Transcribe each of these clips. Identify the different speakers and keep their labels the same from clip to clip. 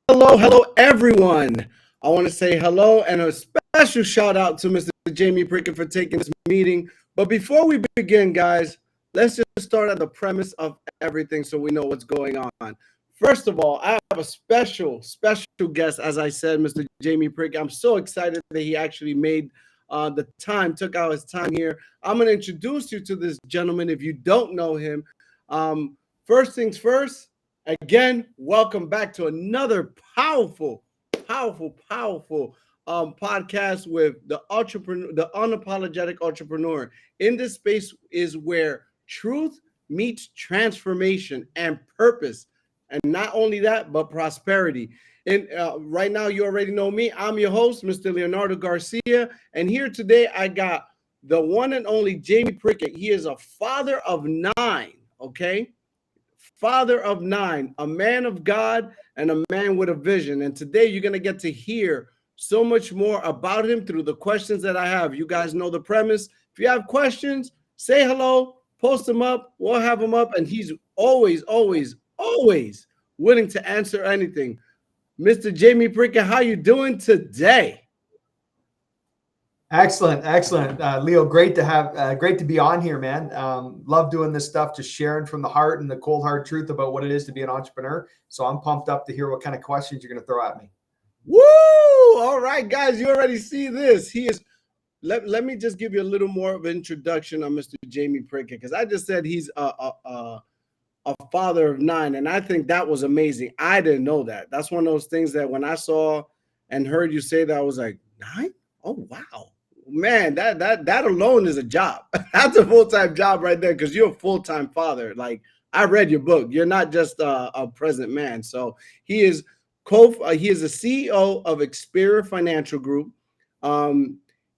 Speaker 1: Hello, everyone. I want to say hello and a special shout out to Mr. Jamie Prickett for taking this meeting. But before we begin, guys, let's just start at the premise of everything so we know what's going on. First of all, I have a special guest, as I said, Mr. Jamie Prickett. I'm so excited that he actually made the time, took out his time here. I'm going to introduce you to this gentleman if you don't know him. First things first. Again, welcome back to another powerful podcast with the Unapologetic Entrepreneur. In this space is where truth meets transformation and purpose. And not only that, but prosperity. And right now, you already know me. I'm your host, Mr. Leonardo Garcia. And here today, I got the one and only Jamie Prickett. He is a father of 9, okay? Father of 9, a man of God and a man with a vision. And today you're going to get to hear so much more about him through the questions that I have. You guys know the premise. If you have questions, say hello, post them up. We'll have them up. And he's always willing to answer anything. Mr. Jamie Prickett, how you doing today?
Speaker 2: Excellent. Leo, great to be on here, man. Love doing this stuff, just sharing from the heart and the cold hard truth about what it is to be an entrepreneur. So I'm pumped up to hear what kind of questions you're going to throw at me.
Speaker 1: Woo! All right, guys, you already see this. He is. Let me just give you a little more of an introduction on Mr. Jamie Prickett, because I just said he's a father of 9, and I think that was amazing. I didn't know that. That's one of those things that when I saw and heard you say that, I was like, 9? Oh, wow. Man, that alone is a job. That's a full-time job right there, because you're a full-time father. Like, I read your book. You're not just a present man. So he is the CEO of Experior Financial Group.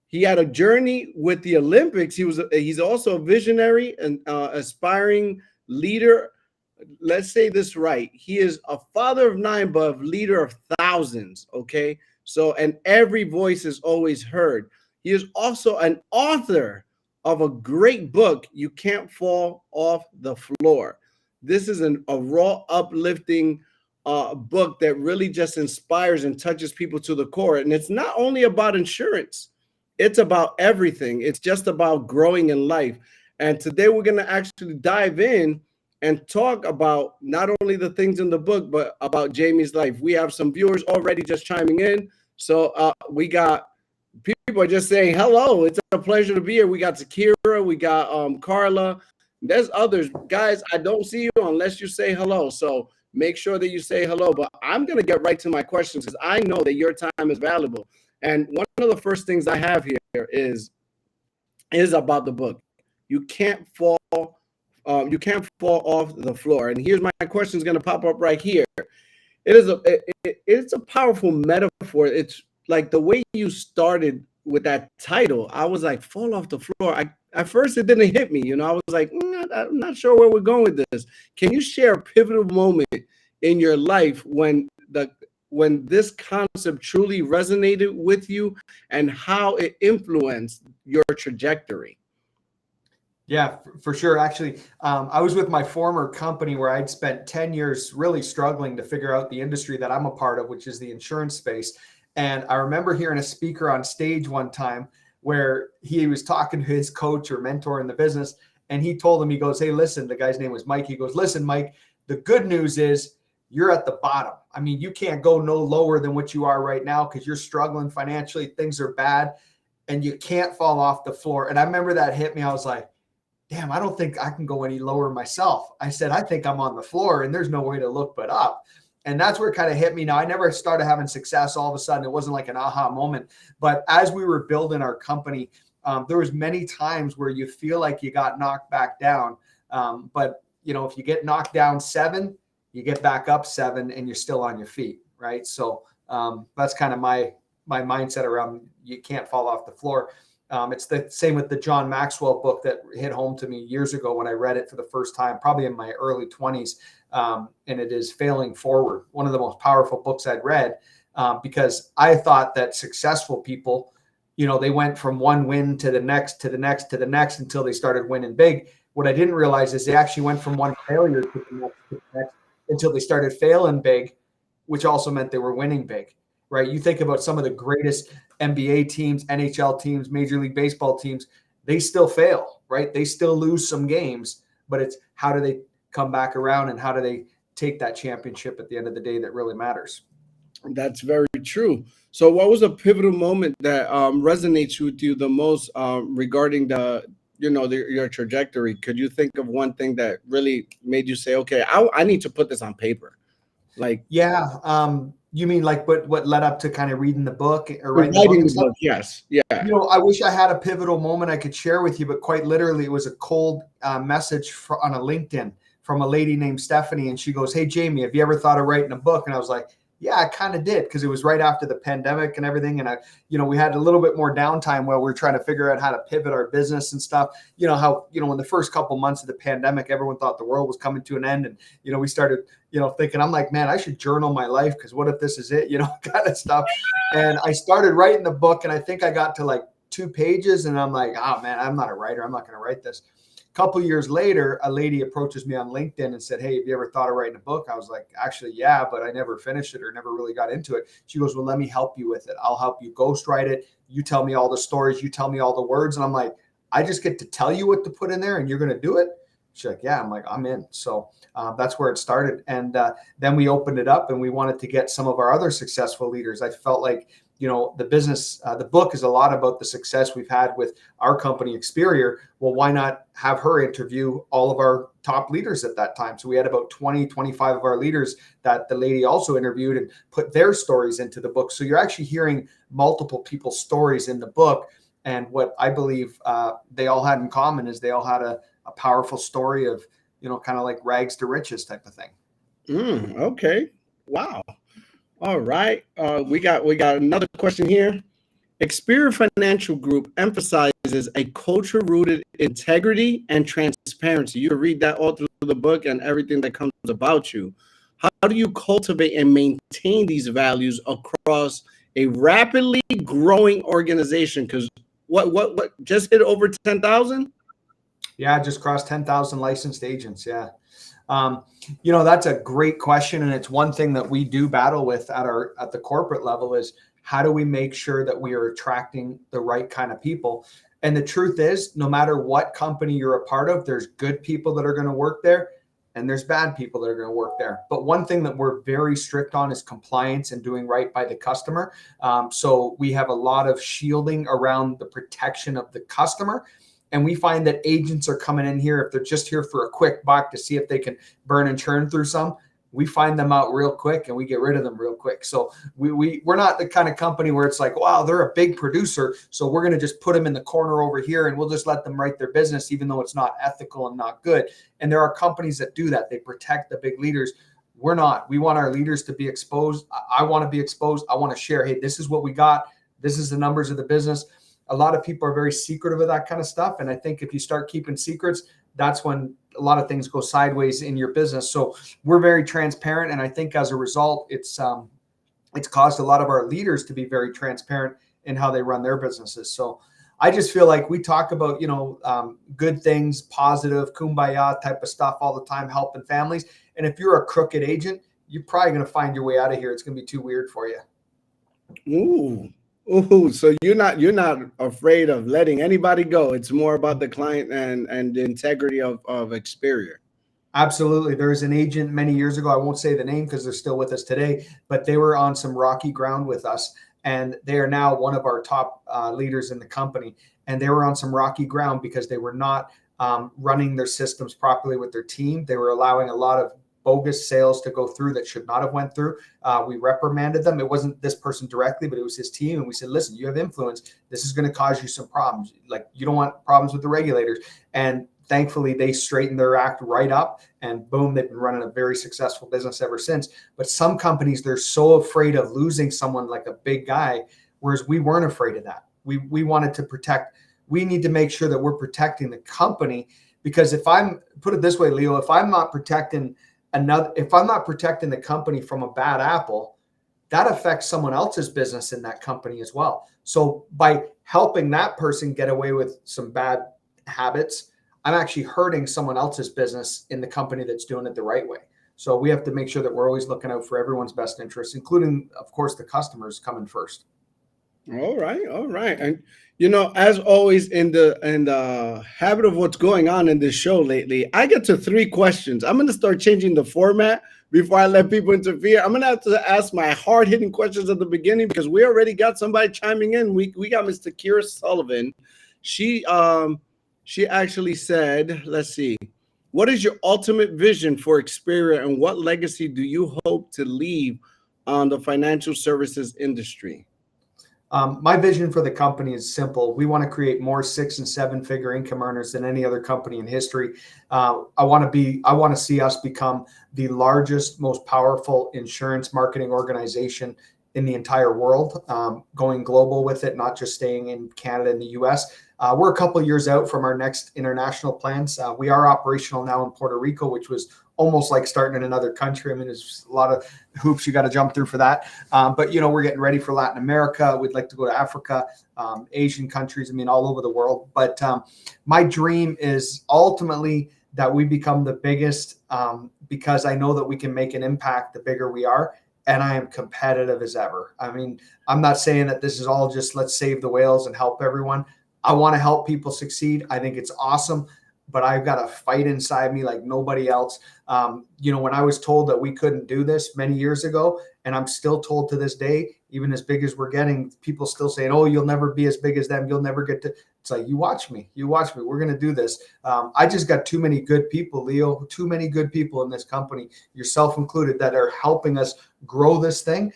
Speaker 1: He had a journey with the Olympics. He's also a visionary and aspiring leader. Let's say this right. He is a father of 9, but a leader of thousands. Okay. So, and every voice is always heard. He is also an author of a great book, You Can't Fall Off the Floor. This is a raw, uplifting book that really just inspires and touches people to the core. And it's not only about insurance. It's about everything. It's just about growing in life. And today we're going to actually dive in and talk about not only the things in the book, but about Jamie's life. We have some viewers already just chiming in. So we got people are just saying hello. It's a pleasure to be here. We got Zakira, we got Carla. There's others. Guys, I don't see you unless you say hello. So make sure that you say hello. But I'm going to get right to my questions because I know that your time is valuable. And one of the first things I have here is about the book. You can't fall off the floor. And here's my question is going to pop up right here. It's a powerful metaphor. It's like the way you started with that title. I was like, fall off the floor. At first it didn't hit me. I was like, I'm not sure where we're going with this. Can you share a pivotal moment in your life when when this concept truly resonated with you and how it influenced your trajectory?
Speaker 2: Yeah, for sure. Actually, I was with my former company where I'd spent 10 years really struggling to figure out the industry that I'm a part of, which is the insurance space. And I remember hearing a speaker on stage one time where he was talking to his coach or mentor in the business. And he told him, he goes, "Hey, listen," the guy's name was Mike. He goes, "Listen, Mike, the good news is you're at the bottom. I mean, you can't go no lower than what you are right now because you're struggling financially. Things are bad and you can't fall off the floor." And I remember that hit me. I was like, damn, I don't think I can go any lower myself. I said, I think I'm on the floor and there's no way to look but up. And that's where it kind of hit me. Now, I never started having success all of a sudden. It wasn't like an aha moment. But as we were building our company, there was many times where you feel like you got knocked back down. But, you know, if you get knocked down 7, you get back up 7 and you're still on your feet, right? So that's kind of my mindset around you can't fall off the floor. It's the same with the John Maxwell book that hit home to me years ago when I read it for the first time, probably in my early 20s. And it is Failing Forward, one of the most powerful books I'd read, because I thought that successful people, you know, they went from one win to the next, to the next, to the next until they started winning big. What I didn't realize is they actually went from one failure to the next until they started failing big, which also meant they were winning big. Right? You think about some of the greatest NBA teams, NHL teams, Major League Baseball teams, they still fail, right? They still lose some games, but it's how do they come back around and how do they take that championship at the end of the day that really matters.
Speaker 1: That's very true. So what was a pivotal moment that resonates with you the most regarding your trajectory? Could you think of one thing that really made you say, okay, I need to put this on paper? Like,
Speaker 2: yeah. You mean like what led up to kind of reading the book or writing the book
Speaker 1: writing
Speaker 2: and
Speaker 1: the
Speaker 2: stuff?
Speaker 1: book, yes. Yeah.
Speaker 2: You know, I wish I had a pivotal moment I could share with you, but quite literally, it was a cold message on a LinkedIn from a lady named Stephanie. And she goes, "Hey, Jamie, have you ever thought of writing a book?" And I was like, yeah, I kind of did, because it was right after the pandemic and everything. And we had a little bit more downtime while we were trying to figure out how to pivot our business and stuff. You know, how, in the first couple months of the pandemic, everyone thought the world was coming to an end. And, we started, thinking, I'm like, man, I should journal my life, because what if this is it, kind of stuff. And I started writing the book, and I think I got to like 2 pages, and I'm like, oh man, I'm not a writer. I'm not going to write this. A couple years later, a lady approaches me on LinkedIn and said, "Hey, have you ever thought of writing a book?" I was like, "Actually, yeah, but I never finished it or never really got into it." She goes, "Well, let me help you with it. I'll help you ghostwrite it. You tell me all the stories. You tell me all the words." And I'm like, "I just get to tell you what to put in there and you're going to do it?" She's like, "Yeah." I'm like, "I'm in." So that's where it started. And then we opened it up, and we wanted to get some of our other successful leaders. I felt like, the business, the book is a lot about the success we've had with our company, Experior. Well, why not have her interview all of our top leaders at that time? So we had about 20, 25 of our leaders that the lady also interviewed and put their stories into the book. So you're actually hearing multiple people's stories in the book. And what I believe they all had in common is they all had a powerful story of, kind of like rags to riches type of thing.
Speaker 1: Okay. Wow. All right. We got another question here. Experior Financial Group emphasizes a culture rooted in integrity and transparency. You can read that all through the book and everything that comes about you. How do you cultivate and maintain these values across a rapidly growing organization? Because what just hit over 10,000?
Speaker 2: Yeah, just crossed 10,000 licensed agents. Yeah. That's a great question. And it's one thing that we do battle with at the corporate level is how do we make sure that we are attracting the right kind of people? And the truth is, no matter what company you're a part of, there's good people that are going to work there and there's bad people that are going to work there. But one thing that we're very strict on is compliance and doing right by the customer. So we have a lot of shielding around the protection of the customer. And we find that agents are coming in here, if they're just here for a quick buck to see if they can burn and churn through some, we find them out real quick and we get rid of them real quick. So we're not the kind of company where it's like, wow, they're a big producer, so we're going to just put them in the corner over here and we'll just let them write their business, even though it's not ethical and not good. And there are companies that do that. They protect the big leaders. We're not. We want our leaders to be exposed. I want to be exposed. I want to share, hey, this is what we got. This is the numbers of the business. A lot of people are very secretive of that kind of stuff. And I think if you start keeping secrets, that's when a lot of things go sideways in your business. So we're very transparent. And I think as a result, it's it's caused a lot of our leaders to be very transparent in how they run their businesses. So I just feel like we talk about, good things, positive, kumbaya type of stuff all the time, helping families. And if you're a crooked agent, you're probably going to find your way out of here. It's going to be too weird for you.
Speaker 1: Ooh. Ooh, so you're not afraid of letting anybody go. It's more about the client and the integrity of Experior.
Speaker 2: Absolutely. There's an agent many years ago. I won't say the name because they're still with us today, but they were on some rocky ground with us. And they are now one of our top leaders in the company. And they were on some rocky ground because they were not running their systems properly with their team. They were allowing a lot of bogus sales to go through that should not have went through. We reprimanded them. It wasn't this person directly, but it was his team. And we said, listen, you have influence. This is going to cause you some problems. Like, you don't want problems with the regulators. And thankfully, they straightened their act right up, and boom, they've been running a very successful business ever since. But some companies, they're so afraid of losing someone like a big guy, whereas we weren't afraid of that. We wanted to protect. We need to make sure that we're protecting the company, because if I'm, put it this way, Leo, if I'm not protecting the company from a bad apple, that affects someone else's business in that company as well. So by helping that person get away with some bad habits, I'm actually hurting someone else's business in the company that's doing it the right way. So we have to make sure that we're always looking out for everyone's best interests, including, of course, the customers coming first.
Speaker 1: All right. And as always, in the habit of what's going on in this show lately, I get to 3 questions. I'm gonna start changing the format before I let people interfere. I'm gonna have to ask my hard-hitting questions at the beginning because we already got somebody chiming in. We got Mr. Kira Sullivan. She actually said, let's see, what is your ultimate vision for Experior and what legacy do you hope to leave on the financial services industry?
Speaker 2: My vision for the company is simple. We want to create more 6 and 7 figure income earners than any other company in history. I want to see us become the largest, most powerful insurance marketing organization in the entire world, going global with it, not just staying in Canada and the US. We're a couple of years out from our next international plans. We are operational now in Puerto Rico, which was almost like starting in another country. I mean, there's a lot of hoops you got to jump through for that. But we're getting ready for Latin America. We'd like to go to Africa, Asian countries. I mean, all over the world. But my dream is ultimately that we become the biggest, because I know that we can make an impact the bigger we are. And I am competitive as ever. I mean, I'm not saying that this is all just let's save the whales and help everyone. I want to help people succeed. I think it's awesome, but I've got a fight inside me like nobody else. When I was told that we couldn't do this many years ago, and I'm still told to this day, even as big as we're getting, people still saying, oh, you'll never be as big as them. You'll never get to. It's like, you watch me. We're going to do this. I just got too many good people, Leo, too many good people in this company, yourself included, that are helping us grow this thing.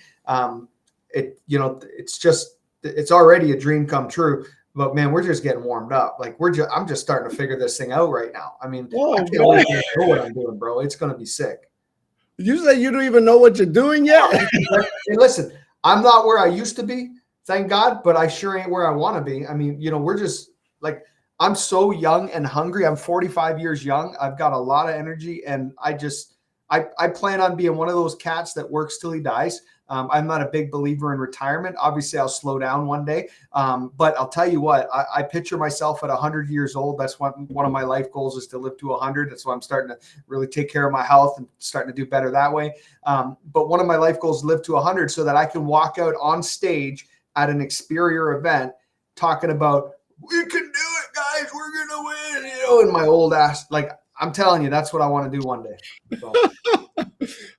Speaker 2: It's already a dream come true. But man, we're just getting warmed up. Like I'm just starting to figure this thing out right now. I mean, I can't wait to know what I'm doing, bro. It's going to be sick.
Speaker 1: You say you don't even know what you're doing yet?
Speaker 2: Hey, listen, I'm not where I used to be, thank God, but I sure ain't where I want to be. I mean, we're just like, I'm so young and hungry. I'm 45 years young. I've got a lot of energy, and I plan on being one of those cats that works till he dies. I'm not a big believer in retirement. Obviously, I'll slow down one day. But I'll tell you what, I picture myself at 100 years old. That's one of my life goals, is to live to 100. That's why I'm starting to really take care of my health and starting to do better that way. But one of my life goals is live to 100 so that I can walk out on stage at an Experior event talking about, we can do it, guys. We're going to win, and my old ass. Like, I'm telling you, that's what I want to do one day. So.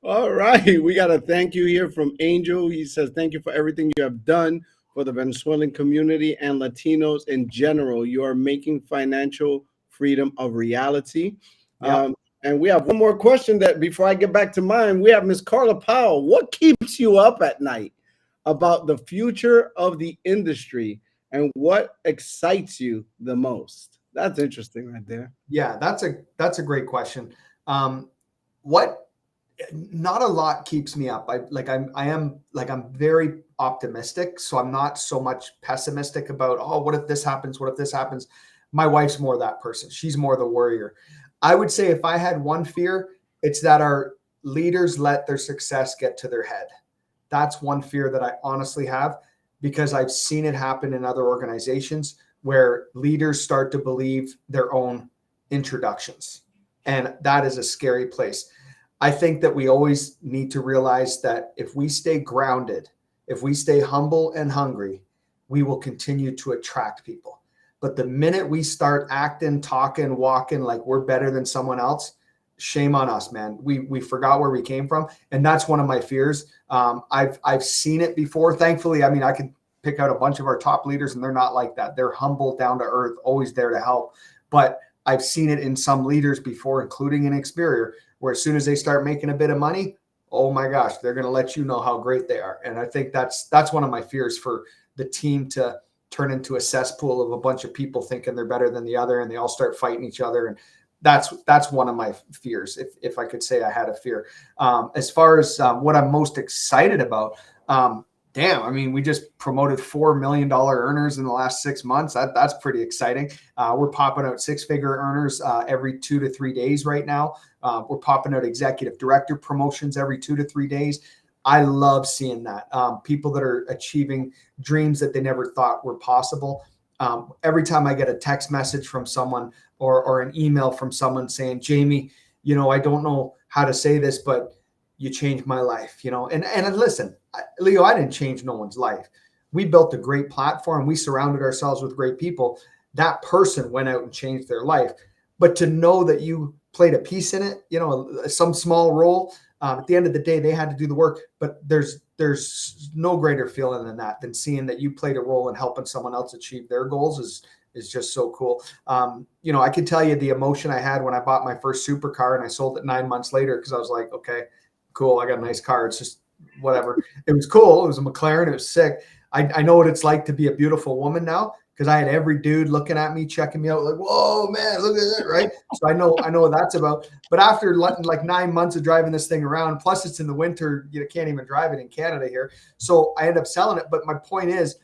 Speaker 1: All right. We got a thank you here from Angel. He says, thank you for everything you have done for the Venezuelan community and Latinos in general. You are making financial freedom a reality.
Speaker 2: Yep.
Speaker 1: And we have one more question that before I get back to mine, we have Miss Carla Powell. What keeps you up at night about the future of the industry and what excites you the most? That's interesting right there.
Speaker 2: Yeah, that's a great question. Not a lot keeps me up. I'm very optimistic, so I'm not so much pessimistic about, oh, what if this happens? What if this happens? My wife's more that person. She's more the worrier. I would say if I had one fear, it's that our leaders let their success get to their head. That's one fear that I honestly have, because I've seen it happen in other organizations where leaders start to believe their own introductions. And that is a scary place. I think that we always need to realize that if we stay grounded, if we stay humble and hungry, we will continue to attract people. But the minute we start acting, talking, walking like we're better than someone else, shame on us, man. We forgot where we came from. And that's one of my fears. I've seen it before. Thankfully, I mean, I could pick out a bunch of our top leaders and they're not like that. They're humble, down to earth, always there to help. But I've seen it in some leaders before, including in Experior, where as soon as they start making a bit of money, oh my gosh, they're going to let you know how great they are. And I think that's one of my fears, for the team to turn into a cesspool of a bunch of people thinking they're better than the other, and they all start fighting each other. And that's one of my fears, if I could say I had a fear. As far as what I'm most excited about, I mean, we just promoted $4 million earners in the last 6 months. That's pretty exciting. We're popping out 6-figure earners every 2 to 3 days right now. We're popping out executive director promotions every 2 to 3 days. I love seeing that. People that are achieving dreams that they never thought were possible. Every time I get a text message from someone or an email from someone saying, Jamie, I don't know how to say this, but you changed my life, and listen, Leo, I didn't change no one's life. We built a great platform. We surrounded ourselves with great people. That person went out and changed their life. But to know that you played a piece in it, some small role, at the end of the day, they had to do the work. But there's no greater feeling than seeing that you played a role in helping someone else achieve their goals is just so cool. I can tell you the emotion I had when I bought my first supercar and I sold it 9 months later, because I was like, okay, cool, I got a nice car. It's just whatever. It was cool. It was a McLaren. It was sick. I know what it's like to be a beautiful woman now, because I had every dude looking at me, checking me out, like, whoa, man, look at that, right? So I know what that's about. But after like 9 months of driving this thing around, plus it's in the winter, you can't even drive it in Canada here. So I ended up selling it. But my point is,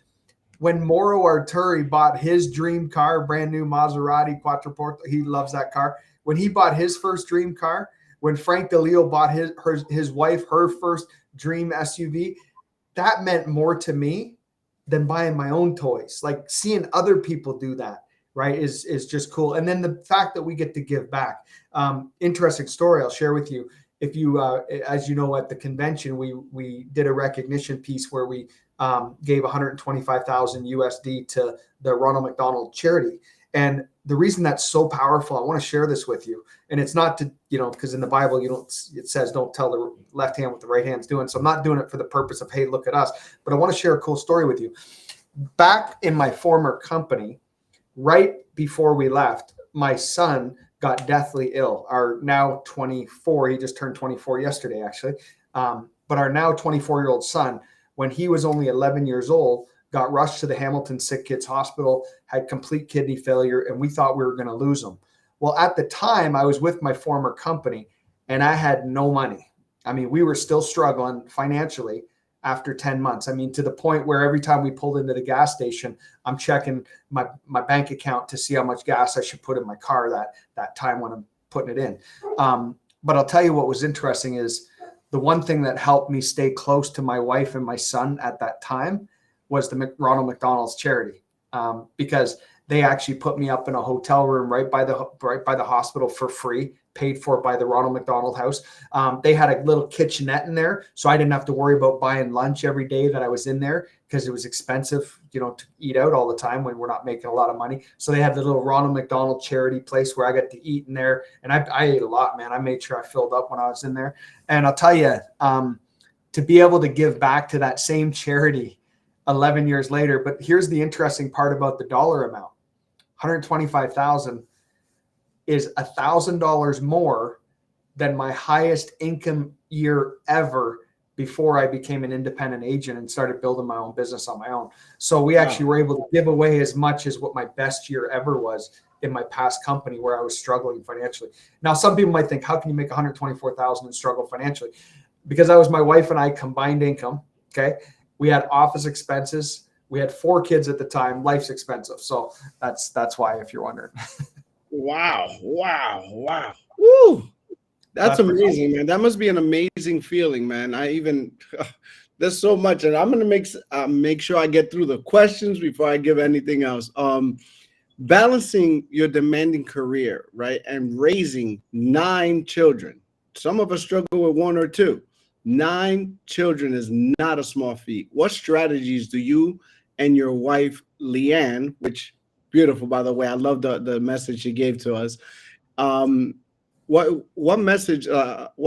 Speaker 2: when Mauro Arturi bought his dream car, brand new Maserati Quattroporte, he loves that car. When he bought his first dream car, when Frank DeLeo bought his wife her first dream SUV, that meant more to me than buying my own toys. Like seeing other people do that, right, is just cool. And then the fact that we get to give back. Interesting story I'll share with you. If you, as you know, at the convention, we did a recognition piece where we gave 125,000 USD to the Ronald McDonald charity. And the reason that's so powerful, I want to share this with you. And it's not to, because in the Bible, it says, don't tell the left hand what the right hand's doing. So I'm not doing it for the purpose of, hey, look at us. But I want to share a cool story with you. Back in my former company, right before we left, my son got deathly ill. Our now 24, he just turned 24 yesterday, actually. But our now 24-year-old son, when he was only 11 years old, got rushed to the Hamilton Sick Kids Hospital, had complete kidney failure, and we thought we were going to lose him. Well, at the time, I was with my former company, and I had no money. I mean, we were still struggling financially after 10 months. I mean, to the point where every time we pulled into the gas station, I'm checking my bank account to see how much gas I should put in my car that time when I'm putting it in. But I'll tell you what was interesting is the one thing that helped me stay close to my wife and my son at that time was the Ronald McDonald's charity, because they actually put me up in a hotel room right by the hospital for free, paid for by the Ronald McDonald House. They had a little kitchenette in there, so I didn't have to worry about buying lunch every day that I was in there, because it was expensive, to eat out all the time when we're not making a lot of money. So they had the little Ronald McDonald charity place where I got to eat in there, and I ate a lot, man. I made sure I filled up when I was in there. And I'll tell you, to be able to give back to that same charity 11 years later. But here's the interesting part about the dollar amount. 125,000 is $1,000 more than my highest income year ever before I became an independent agent and started building my own business on my own. So we actually were able to give away as much as what my best year ever was in my past company where I was struggling financially. Now, some people might think, how can you make 124,000 and struggle financially? Because I was my wife and I combined income. Okay. We had office expenses. We had 4 kids at the time. Life's expensive. So that's why, if you're wondering.
Speaker 1: Wow. Woo. That's amazing, man. That must be an amazing feeling, man. There's so much, and I'm gonna make sure I get through the questions before I give anything else. Balancing your demanding career, right, and raising 9 children. Some of us struggle with one or two. 9 children is not a small feat. What strategies do you and your wife, Leanne, which beautiful, by the way, I love the message she gave to us. Um, what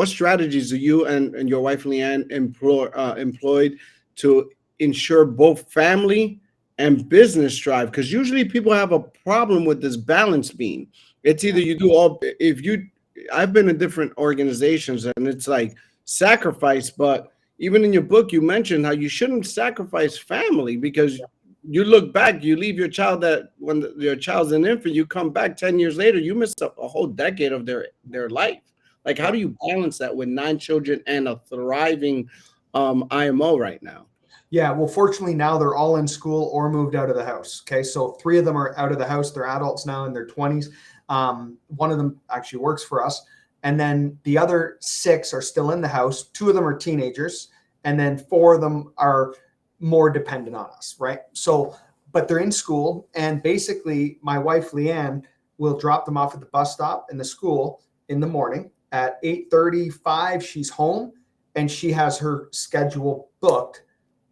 Speaker 1: strategies do you and your wife, Leanne, employed to ensure both family and business thrive? Because usually people have a problem with this balance beam. It's either you do all, if you, I've been in different organizations and it's like sacrifice, but even in your book, you mentioned how you shouldn't sacrifice family because you look back, you leave your child that when your child's an infant, you come back 10 years later, you missed a whole decade of their life. Like, how do you balance that with 9 children and a thriving IMO right now?
Speaker 2: Yeah, well, fortunately now they're all in school or moved out of the house. Okay, so 3 of them are out of the house. They're adults now in their 20s. One of them actually works for us. And then the other 6 are still in the house. 2 of them are teenagers. And then 4 of them are more dependent on us, right? So, but they're in school. And basically my wife, Leanne, will drop them off at the bus stop in the school in the morning. At 8:35, she's home and she has her schedule booked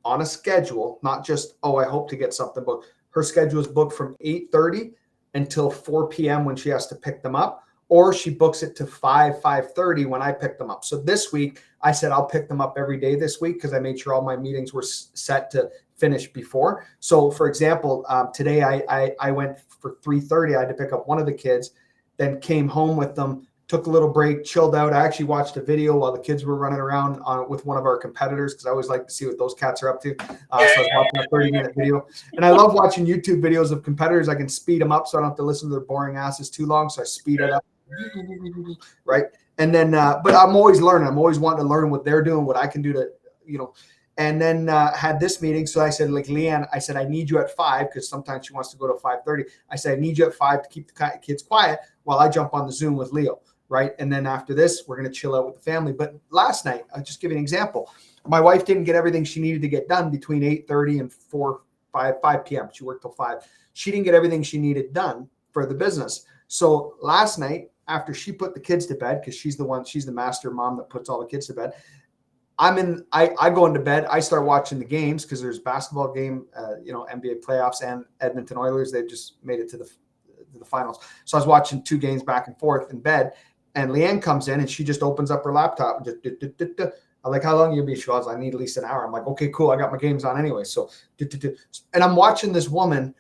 Speaker 2: on a schedule, not just, oh, I hope to get something booked. Her schedule is booked from 8:30 until 4 p.m. when she has to pick them up, or she books it to 5:30 when I pick them up. So this week, I said I'll pick them up every day this week because I made sure all my meetings were set to finish before. So for example, today I went for 3:30. I had to pick up one of the kids, then came home with them, took a little break, chilled out. I actually watched a video while the kids were running around with one of our competitors because I always like to see what those cats are up to. So I was watching a 30-minute video. And I love watching YouTube videos of competitors. I can speed them up so I don't have to listen to their boring asses too long. So I speed it up. Right. And then, but I'm always learning. I'm always wanting to learn what they're doing, what I can do to, and then had this meeting. So I said, like, Leanne, I said, I need you at 5 because sometimes she wants to go to 5:30. I said, I need you at 5 to keep the kids quiet while I jump on the Zoom with Leo. Right. And then after this, we're going to chill out with the family. But last night, I'll just give you an example. My wife didn't get everything she needed to get done between 8:30 and 5 p.m. She worked till 5. She didn't get everything she needed done for the business. So last night, after she put the kids to bed, because she's the master mom that puts all the kids to bed, I go into bed. I start watching the games because there's basketball game, NBA playoffs and Edmonton Oilers. They've just made it to the finals. So I was watching 2 games back and forth in bed. And Leanne comes in and she just opens up her laptop. I'm like, how long you be? She goes, I need at least an hour. I'm like, okay, cool. I got my games on anyway. So, and I'm watching this woman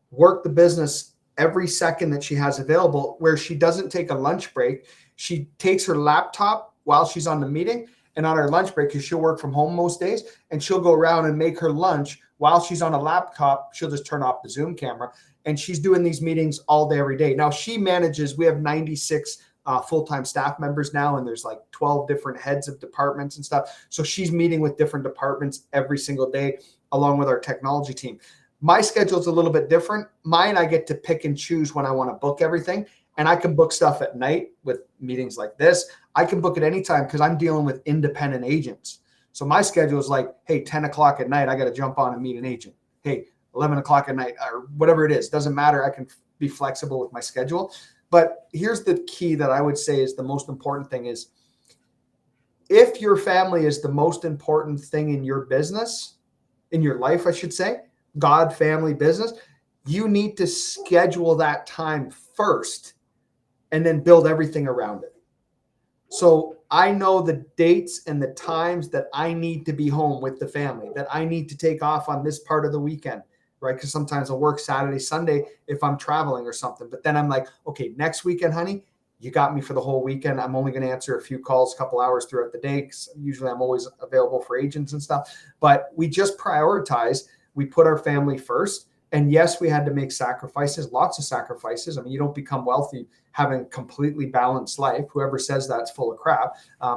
Speaker 2: work the business every second that she has available, where she doesn't take a lunch break. She takes her laptop while she's on the meeting, and on her lunch break, because she'll work from home most days, and she'll go around and make her lunch while she's on a laptop. She'll just turn off the Zoom camera, and she's doing these meetings all day, every day. Now she manages, we have 96 full-time staff members now, and there's like 12 different heads of departments and stuff. So she's meeting with different departments every single day, along with our technology team. My schedule is a little bit different. Mine, I get to pick and choose when I want to book everything, and I can book stuff at night with meetings like this. I can book it anytime because I'm dealing with independent agents. So my schedule is like, hey, 10 o'clock at night, I got to jump on and meet an agent. Hey, 11 o'clock at night, or whatever it is, doesn't matter. I can be flexible with my schedule. But here's the key that I would say is the most important thing is, if your family is the most important thing in your business, in your life, I should say, God, family, business, you need to schedule that time first and then build everything around it. So I know the dates and the times that I need to be home with the family, that I need to take off on this part of the weekend, right? Because sometimes I'll work Saturday, Sunday if I'm traveling or something. But then I'm like, okay, next weekend, honey, you got me for the whole weekend. I'm only going to answer a few calls, a couple hours throughout the day, because usually I'm always available for agents and stuff. But we just prioritize. We put our family first. And yes, we had to make sacrifices, lots of sacrifices. I mean, you don't become wealthy having a completely balanced life. Whoever says that's full of crap.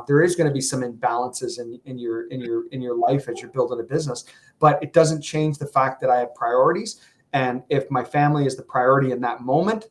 Speaker 2: There is going to be some imbalances in your life as you're building a business, but it doesn't change the fact that I have priorities. And if my family is the priority in that moment,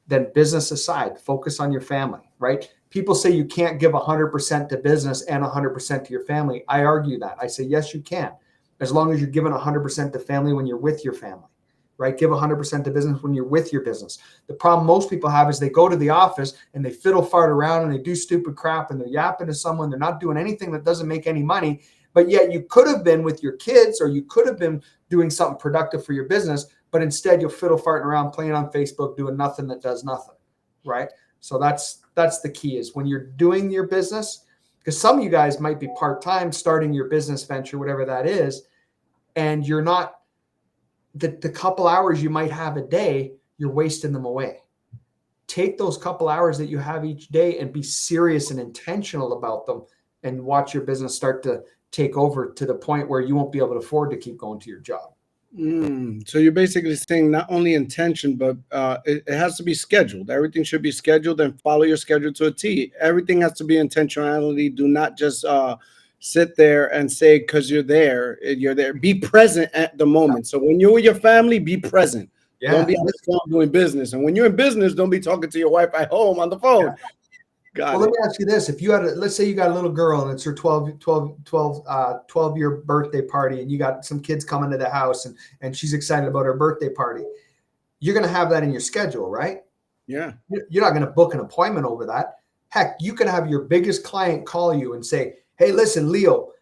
Speaker 2: then business aside, focus on your family, right? people say you can't give 100% to business and 100% to your family. I argue that. I say, yes, you can, as long as you're giving 100% to family when you're with your family, right? Give 100% to business when you're with your business. The problem most people have is they go to the office and they fiddle fart around and they do stupid crap and they're yapping to someone. They're not doing anything that doesn't make any money, but yet you could have been with your kids, or you could have been doing something productive for your business, but instead you'll fiddle farting around, playing on Facebook, doing nothing that does nothing, right? So that's the key, is when you're doing your business, because some of you guys might be part-time starting your business venture, whatever that is, and you're not, the couple hours you might have a day, you're wasting them away. Take those couple hours that you have each day and be serious and intentional about them, and watch your business start to take over to the point where you won't be able to afford to keep going to your job.
Speaker 1: So you're basically saying not only intention, but it has to be scheduled. Everything should be scheduled, and follow your schedule to a T. Everything has to be intentionality. Do not just sit there and say, because you're there. Be present at the moment. So when you're with your family, be present.
Speaker 2: Yeah.
Speaker 1: Don't be on the phone doing business. And when you're in business, don't be talking to your wife at home on the phone.
Speaker 2: Yeah. Well, let me ask you this. If you had, let's say you got a little girl and it's her 12-year birthday party, and you got some kids coming to the house, and she's excited about her birthday party, you're going to have that in your schedule, right?
Speaker 1: Yeah.
Speaker 2: You're not going to book an appointment over that. Heck, you can have your biggest client call you and say, hey, listen, Leo,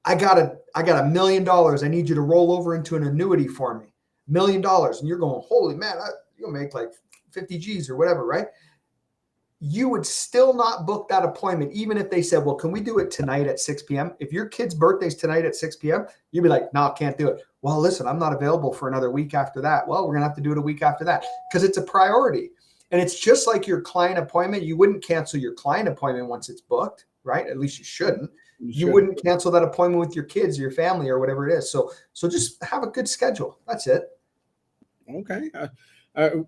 Speaker 2: I got $1 million. I need you to roll over into an annuity for me. $1 million. And you're going, holy man, you'll make like 50 G's or whatever, right? You would still not book that appointment, even if they said, well, can we do it tonight at 6 p.m.? If your kid's birthday's tonight at 6 p.m., you'd be like, no, can't do it. Well, listen, I'm not available for another week after that. Well, we're going to have to do it a week after that, because it's a priority. And it's just like your client appointment. You wouldn't cancel your client appointment once it's booked, right? At least you shouldn't. You wouldn't cancel that appointment with your kids or your family or whatever it is. So just have a good schedule. That's it.
Speaker 1: Okay.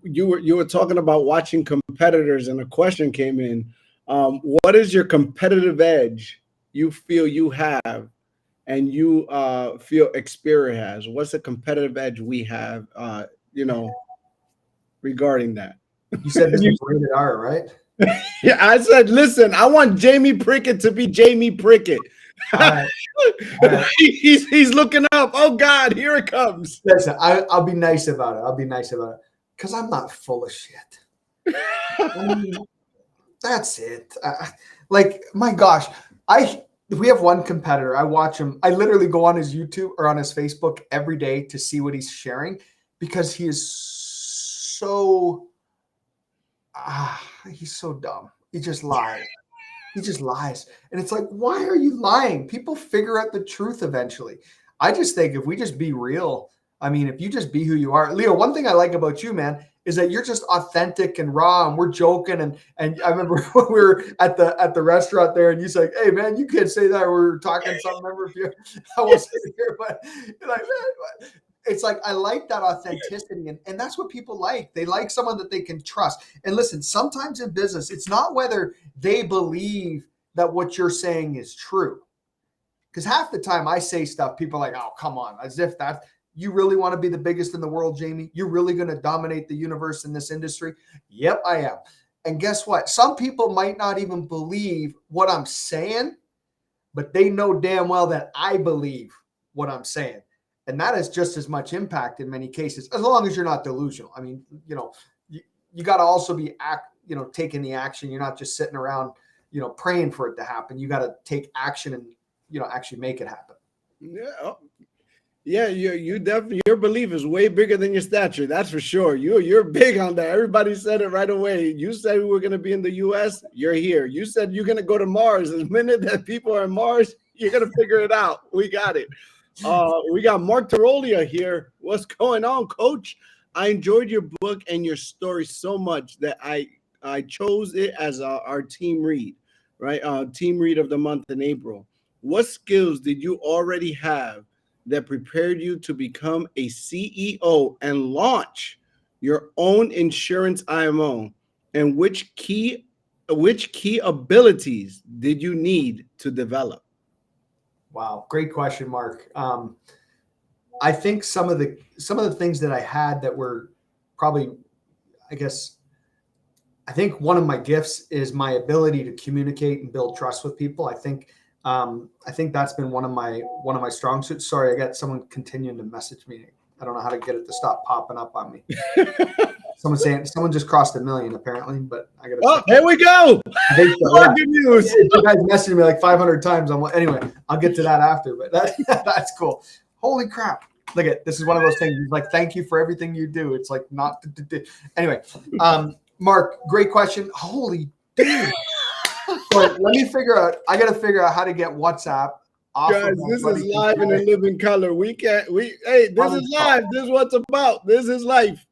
Speaker 1: You were talking about watching competitors, and a question came in. What is your competitive edge you feel you have, and you feel Experior has? What's the competitive edge we have, regarding that?
Speaker 2: You said this is rated R, right?
Speaker 1: Yeah, I said, listen, I want Jamie Prickett to be Jamie Prickett. All right. He's looking up. Oh God, here it comes.
Speaker 2: Listen, I'll be nice about it. Because I'm not full of shit. I mean, that's it. Like, my gosh, we have one competitor. I watch him. I literally go on his YouTube or on his Facebook every day to see what he's sharing, because he is so he's so dumb. He just lies. And it's like, why are you lying? People figure out the truth eventually. I just think if we just be real, I mean, if you just be who you are, Leo, one thing I like about you, man, is that you're just authentic and raw, and we're joking. And I remember when we were at the restaurant there, and you said, hey man, you can't say that. We were talking something. Remember, if you, I won't say it here, but you're like, man, it's like, I like that authenticity. And that's what people like. They like someone that they can trust. And listen, sometimes in business, it's not whether they believe that what you're saying is true. Because half the time I say stuff, people are like, oh, come on, as if that, you really want to be the biggest in the world, Jamie? You're really going to dominate the universe in this industry? Yep, I am. And guess what? Some people might not even believe what I'm saying, but they know damn well that I believe what I'm saying. And that has just as much impact in many cases, as long as you're not delusional. I mean, you got to also be taking the action. You're not just sitting around, praying for it to happen. You got to take action and, actually make it happen.
Speaker 1: Yeah. Yeah, you definitely, your belief is way bigger than your stature. That's for sure. You're big on that. Everybody said it right away. You said we were going to be in the US. You're here. You said you're going to go to Mars. The minute that people are in Mars, you're going to figure it out. We got it. We got Mark Tarolia here. What's going on, Coach? I enjoyed your book and your story so much that I chose it as our team read, right? Team read of the month in April. What skills did you already have that prepared you to become a CEO and launch your own insurance IMO? And which key abilities did you need to develop?
Speaker 2: Wow, great question, Mark. I think some of the things that I had that were probably, I guess, I think one of my gifts is my ability to communicate and build trust with people. I think that's been one of my strong suits. Sorry, I got someone continuing to message me. I don't know how to get it to stop popping up on me. Someone just crossed 1 million apparently, but I got to.
Speaker 1: Oh, here we go.
Speaker 2: I think so, yeah.
Speaker 1: Good news.
Speaker 2: You guys messaged me like 500 times. Anyway, I'll get to that after, but that's cool. Holy crap. Look at this is one of those things like, thank you for everything you do. It's like not anyway. Mark, great question. Holy dude. So let me figure out. I got to figure out how to get WhatsApp off.
Speaker 1: Guys, this is live and in living color. Hey, this is live. This is what's about. This is life.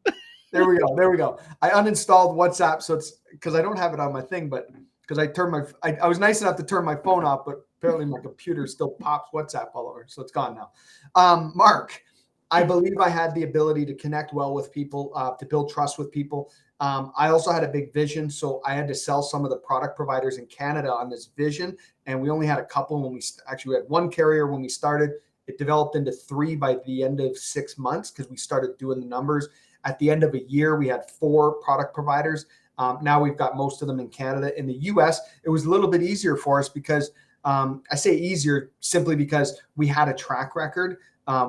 Speaker 2: There we go. I uninstalled WhatsApp, so it's because I don't have it on my thing, but because I was nice enough to turn my phone off, but apparently my computer still pops WhatsApp all over, so it's gone now. Mark, I believe I had the ability to connect well with people, to build trust with people. I also had a big vision, so I had to sell some of the product providers in Canada on this vision, and we only had a couple when we had one carrier when we started. It developed into 3 by the end of 6 months because we started doing the numbers. At the end of a year, we had 4 product providers. Now we've got most of them in Canada. In the US, it was a little bit easier for us because I say easier simply because we had a track record.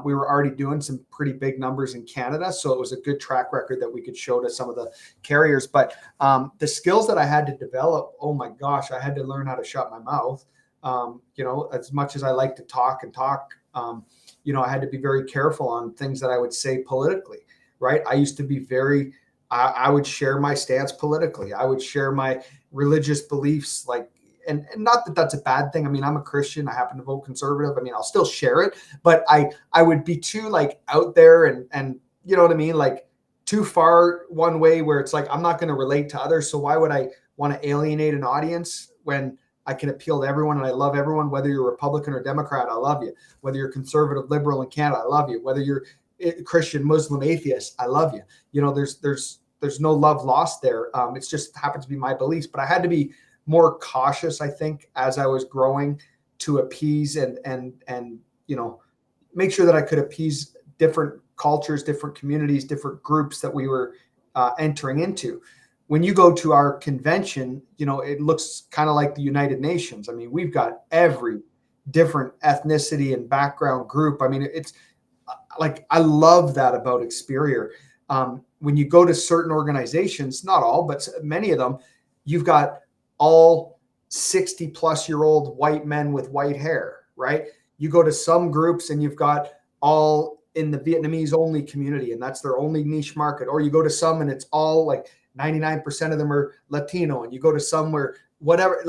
Speaker 2: We were already doing some pretty big numbers in Canada. So it was a good track record that we could show to some of the carriers. But the skills that I had to develop, oh my gosh, I had to learn how to shut my mouth. As much as I like to talk, I had to be very careful on things that I would say politically. Right. I used to be I would share my stance politically. I would share my religious beliefs, and not that that's a bad thing. I mean, I'm a Christian. I happen to vote conservative. I mean, I'll still share it, but I would be too out there and you know what I mean? Like too far one way where it's like, I'm not going to relate to others. So why would I want to alienate an audience when I can appeal to everyone and I love everyone, whether you're Republican or Democrat, I love you. Whether you're conservative, liberal in Canada, I love you. Whether you're Christian, Muslim, atheist, I love you. There's no love lost there. It just happens to be my beliefs, but I had to be more cautious, I think, as I was growing to appease and make sure that I could appease different cultures, different communities, different groups that we were entering into. When you go to our convention, it looks kind of like the United Nations. I mean, we've got every different ethnicity and background group. I mean, it's I love that about Experior. When you go to certain organizations, not all, but many of them, you've got all 60 plus year old white men with white hair, right? You go to some groups and you've got all in the Vietnamese only community and that's their only niche market. Or you go to some and it's all 99% of them are Latino, and you go to some where whatever,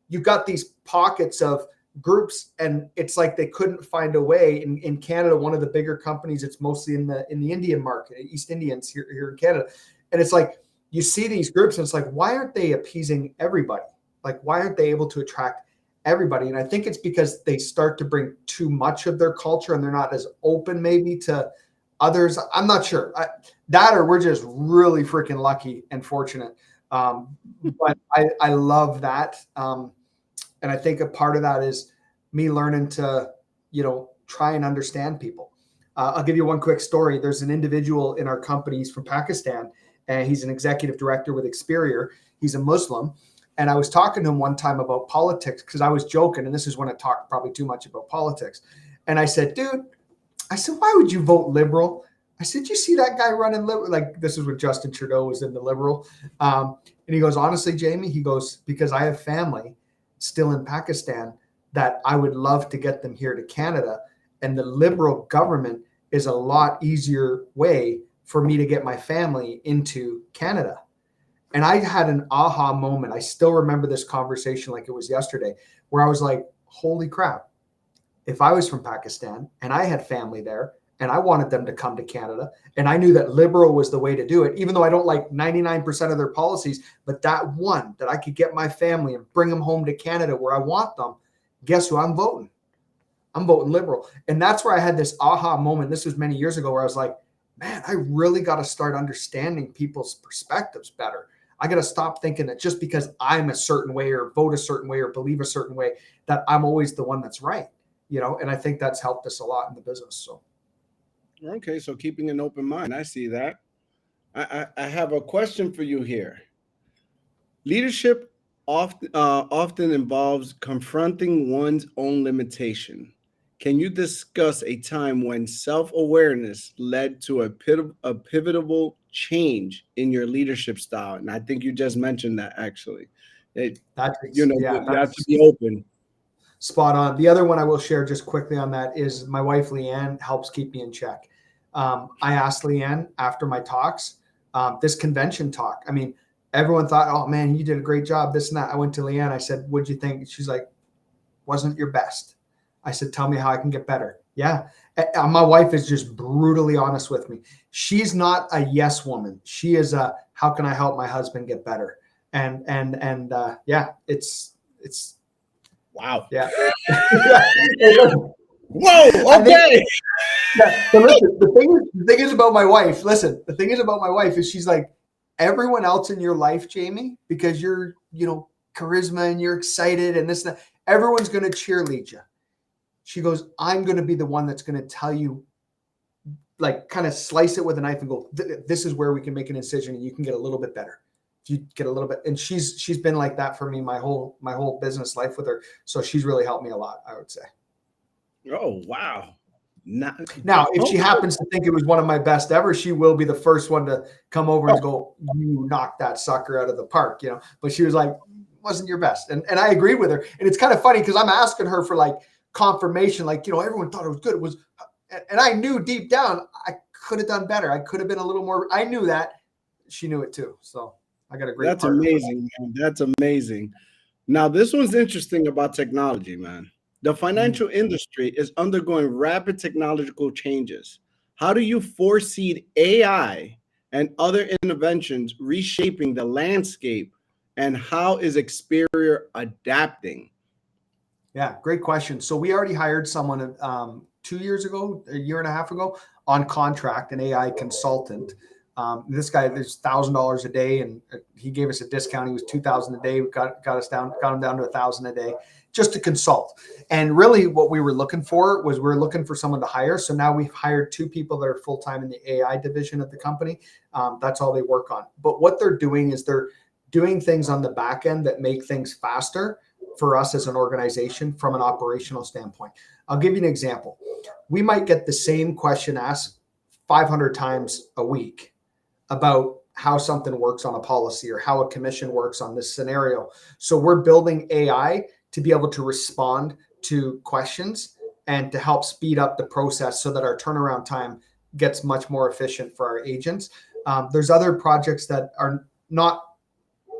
Speaker 2: you've got these pockets of groups, and it's like they couldn't find a way. In Canada, one of the bigger companies, it's mostly in the Indian market, East Indians here in Canada. And it's like you see these groups and it's like, why aren't they appeasing everybody? Why aren't they able to attract everybody? And I think it's because they start to bring too much of their culture and they're not as open maybe to others. I'm not sure or we're just really freaking lucky and fortunate. But I love that. And I think a part of that is me learning to, try and understand people. I'll give you one quick story. There's an individual in our company. He's from Pakistan, and he's an executive director with Experior. He's a Muslim. And I was talking to him one time about politics because I was joking. And this is when I talked probably too much about politics. And I said, dude, why would you vote liberal? I said, you see that guy running liberal? This is when Justin Trudeau was in the liberal. And he goes, honestly, Jamie, he goes, because I have family still in Pakistan that I would love to get them here to Canada. And the liberal government is a lot easier way for me to get my family into Canada. And I had an aha moment. I still remember this conversation like it was yesterday, where I was like, holy crap. If I was from Pakistan and I had family there and I wanted them to come to Canada and I knew that liberal was the way to do it, even though I don't like 99% of their policies, but that one that I could get my family and bring them home to Canada where I want them, guess who I'm voting? I'm voting liberal. And that's where I had this aha moment. This was many years ago where I was like, man, I really got to start understanding people's perspectives better. I got to stop thinking that just because I'm a certain way or vote a certain way or believe a certain way, that I'm always the one that's right. And I think that's helped us a lot in the business. So.
Speaker 1: Okay. So keeping an open mind. I see that. I have a question for you here. Leadership often involves confronting one's own limitation. Can you discuss a time when self-awareness led to a pivotal change in your leadership style? And I think you just mentioned that actually. It, you have to
Speaker 2: That's
Speaker 1: be open.
Speaker 2: spot on. The other one I will share just quickly on that is my wife, Leanne, helps keep me in check. I asked Leanne after my talks, this convention talk. I mean, everyone thought, oh man, you did a great job, this and that. I went to Leanne. I said, what'd you think? She's like, wasn't your best. I said, tell me how I can get better. Yeah. My wife is just brutally honest with me. She's not a yes woman. She is a, how can I help my husband get better? And yeah, it's
Speaker 1: Wow.
Speaker 2: yeah.
Speaker 1: Whoa. Okay.
Speaker 2: Yeah. So listen, the thing is about my wife. Listen, the thing is about my wife is she's like, everyone else in your life, Jamie, because you're, charisma and you're excited and this and that, everyone's going to cheerlead you. She goes, I'm going to be the one that's going to tell you, like, kind of slice it with a knife and go, this is where we can make an incision and you can get a little bit better. You get a little bit, and she's been like that for me my whole business life with her. So she's really helped me a lot, I would say.
Speaker 1: Oh, wow.
Speaker 2: Now, if she happens to think it was one of my best ever, she will be the first one to come over and go, you knocked that sucker out of the park, But she was like, wasn't your best. And I agreed with her. And it's kind of funny because I'm asking her for like confirmation, like, everyone thought it was good. It was, and I knew deep down I could have done better. I could have been a little more. I knew that. She knew it too. So I got a great.
Speaker 1: That's amazing, man. That's amazing. Now, this one's interesting about technology, man. The financial industry is undergoing rapid technological changes. How do you foresee AI and other interventions reshaping the landscape, and how is Experior adapting?
Speaker 2: Yeah, great question. So we already hired someone 2 years ago, a year and a half ago, on contract, an AI consultant. This guy, there's $1,000 a day, and he gave us a discount. He was $2,000 a day. We got him down to $1,000 a day just to consult. And really, what we were looking for was someone to hire. So now we've hired 2 people that are full time in the AI division of the company. That's all they work on. But what they're doing is they're doing things on the back end that make things faster for us as an organization from an operational standpoint. I'll give you an example. We might get the same question asked 500 times a week about how something works on a policy or how a commission works on this scenario. So we're building AI to be able to respond to questions and to help speed up the process so that our turnaround time gets much more efficient for our agents. There's other projects that are not,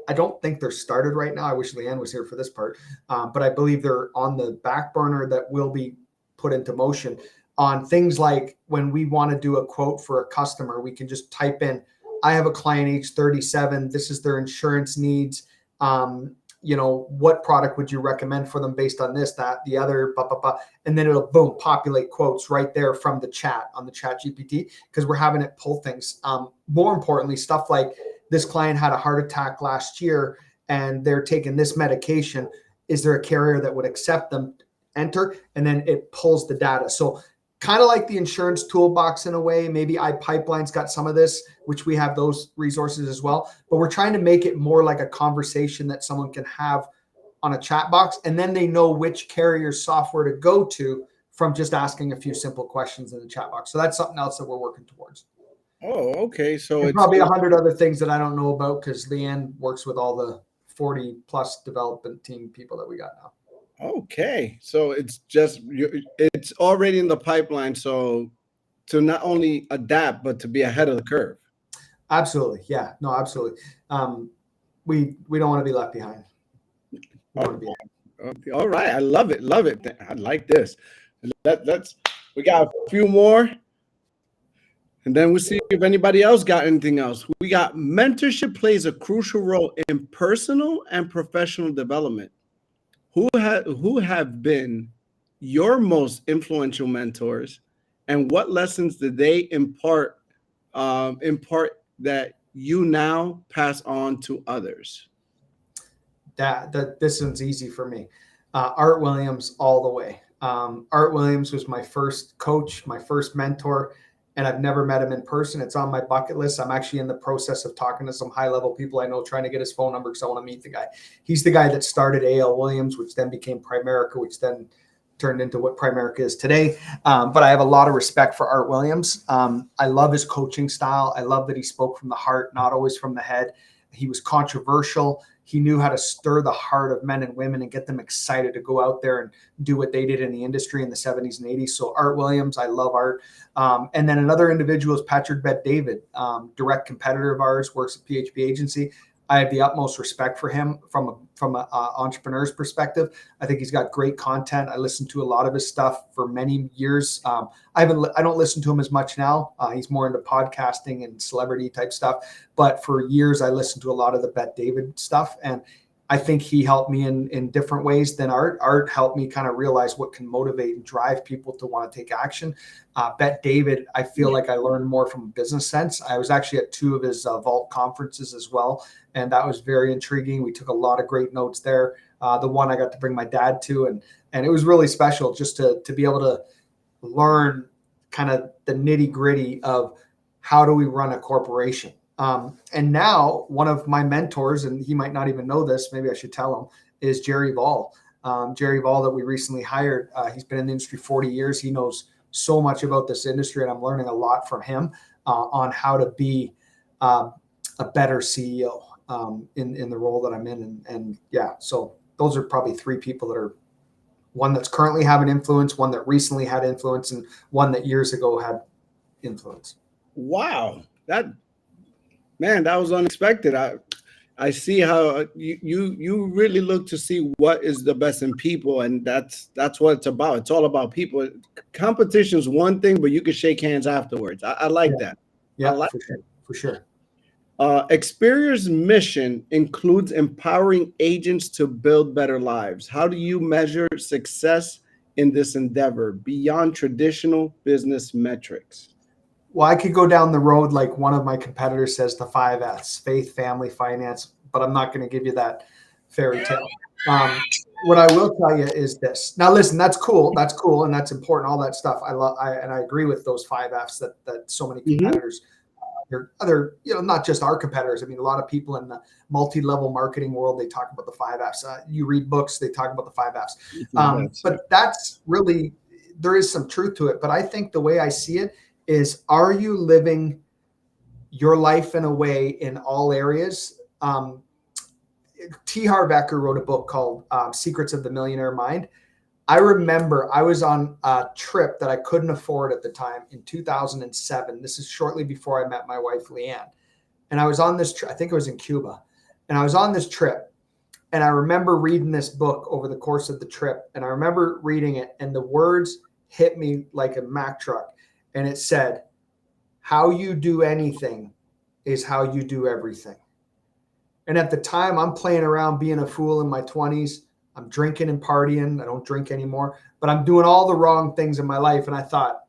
Speaker 2: I don't think they're started right now. I wish Leanne was here for this part, but I believe they're on the back burner that will be put into motion on things like when we want to do a quote for a customer, we can just type in, I have a client age 37. This is their insurance needs. What product would you recommend for them based on this, that, the other, blah, blah, blah. And then it'll boom, populate quotes right there from the chat on the chat GPT, because we're having it pull things. More importantly, stuff like this client had a heart attack last year and they're taking this medication. Is there a carrier that would accept them? Enter, and then it pulls the data. So kind of like the insurance toolbox in a way. Maybe iPipeline's got some of this, which we have those resources as well. But we're trying to make it more like a conversation that someone can have on a chat box, and then they know which carrier software to go to from just asking a few simple questions in the chat box. So that's something else that we're working towards.
Speaker 1: Oh, okay. So
Speaker 2: it's probably 100 other things that I don't know about because Leanne works with all the 40 plus development team people that we got now.
Speaker 1: Okay, so it's already in the pipeline. So to not only adapt, but to be ahead of the curve.
Speaker 2: Absolutely. Yeah, no, absolutely. We don't want to be left behind. We want to be
Speaker 1: ahead. All right. I love it. Love it. I like this. We got a few more. And then we'll see if anybody else got anything else. We got mentorship plays a crucial role in personal and professional development. Who have been your most influential mentors, and what lessons did they impart that you now pass on to others?
Speaker 2: That this one's easy for me. Art Williams all the way. Art Williams was my first coach, my first mentor, and I've never met him in person. It's on my bucket list. I'm actually in the process of talking to some high-level people I know, trying to get his phone number because I want to meet the guy. He's the guy that started A.L. Williams, which then became Primerica, which then turned into what Primerica is today. But I have a lot of respect for Art Williams. I love his coaching style. I love that he spoke from the heart, not always from the head. He was controversial. He knew how to stir the heart of men and women and get them excited to go out there and do what they did in the industry in the 70s and 80s. So Art Williams, I love Art. And then another individual is Patrick Bet-David, direct competitor of ours, works at PHP Agency. I have the utmost respect for him from an entrepreneur's perspective. I think he's got great content. I listened to a lot of his stuff for many years. I don't listen to him as much now. He's more into podcasting and celebrity type stuff. But for years, I listened to a lot of the Bet-David stuff. And I think he helped me in different ways than Art. Art helped me kind of realize what can motivate and drive people to want to take action. Bet-David, I feel like I learned more from a business sense. I was actually at 2 of his Vault conferences as well, and that was very intriguing. We took a lot of great notes there. The one I got to bring my dad to, and it was really special just to be able to learn kind of the nitty gritty of how do we run a corporation. And now one of my mentors, and he might not even know this, maybe I should tell him, is Jerry Vall. Jerry Vall that we recently hired. He's been in the industry 40 years. He knows so much about this industry, and I'm learning a lot from him on how to be a better CEO in the role that I'm in. And yeah, so those are probably 3 people that are, one that's currently having influence, one that recently had influence, and one that years ago had influence.
Speaker 1: Wow. That was unexpected. I see how you really look to see what is the best in people, and that's what it's about. It's all about people. Competition is one thing, but you can shake hands afterwards. I like that.
Speaker 2: Yeah,
Speaker 1: I like
Speaker 2: for sure.
Speaker 1: Experior's mission includes empowering agents to build better lives. How do you measure success in this endeavor beyond traditional business metrics?
Speaker 2: Well, I could go down the road like one of my competitors says, the 5 F's: faith, family, finance, but I'm not going to give you that fairy tale. What I will tell you is this. Now, listen, that's cool, and that's important, all that stuff. I agree with those 5 F's that so many competitors, other, not just our competitors. I mean, a lot of people in the multi-level marketing world, they talk about the 5 F's. You read books, they talk about the 5 F's. But that's really, there is some truth to it. But I think the way I see it is, are you living your life in a way in all areas? T. Harv Eker wrote a book called Secrets of the Millionaire Mind. I remember I was on a trip that I couldn't afford at the time in 2007. This is shortly before I met my wife, Leanne. And I was on this trip, I think it was in Cuba. And I was on this trip. And I remember reading this book over the course of the trip. And I remember reading it, and the words hit me like a Mack truck. And it said, how you do anything is how you do everything. And at the time, I'm playing around being a fool in my 20s. I'm drinking and partying. I don't drink anymore, but I'm doing all the wrong things in my life. And I thought,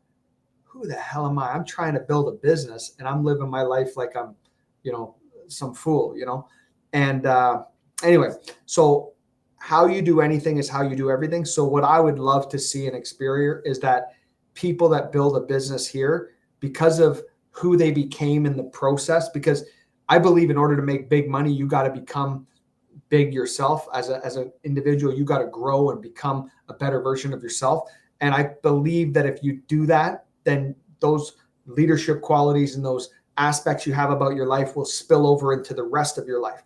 Speaker 2: who the hell am I? I'm trying to build a business, and I'm living my life like I'm, some fool, And anyway, so how you do anything is how you do everything. So what I would love to see in Experior is that people that build a business here, because of who they became in the process, because I believe in order to make big money, you got to become big yourself as an individual. You got to grow and become a better version of yourself. And I believe that if you do that, then those leadership qualities and those aspects you have about your life will spill over into the rest of your life.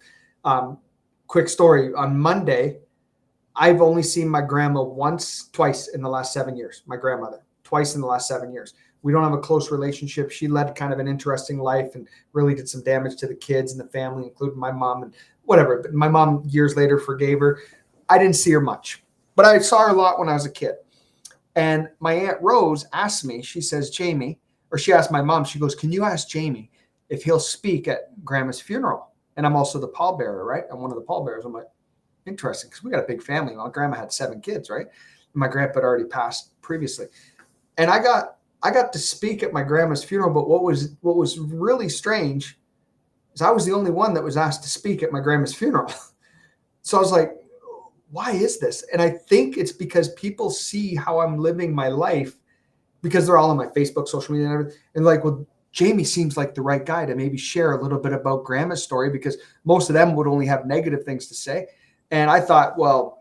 Speaker 2: Quick story. On Monday, I've only seen my grandma twice in the last 7 years. My grandmother, twice in the last 7 years. We don't have a close relationship. She led kind of an interesting life and really did some damage to the kids and the family, including my mom and whatever. But my mom years later forgave her. I didn't see her much, but I saw her a lot when I was a kid. And my Aunt Rose asked me, she says, Jamie, or she asked my mom, she goes, can you ask Jamie if he'll speak at Grandma's funeral? And I'm also the pallbearer, right? I'm one of the pallbearers. I'm like, interesting, because we got a big family. My grandma had 7 kids, right? And my grandpa had already passed previously. And I got to speak at my grandma's funeral, but what was really strange is I was the only one that was asked to speak at my grandma's funeral. So I was like, why is this? And I think it's because people see how I'm living my life, because they're all on my Facebook, social media, and everything. And like, well, Jamie seems like the right guy to maybe share a little bit about Grandma's story, because most of them would only have negative things to say. And I thought, well,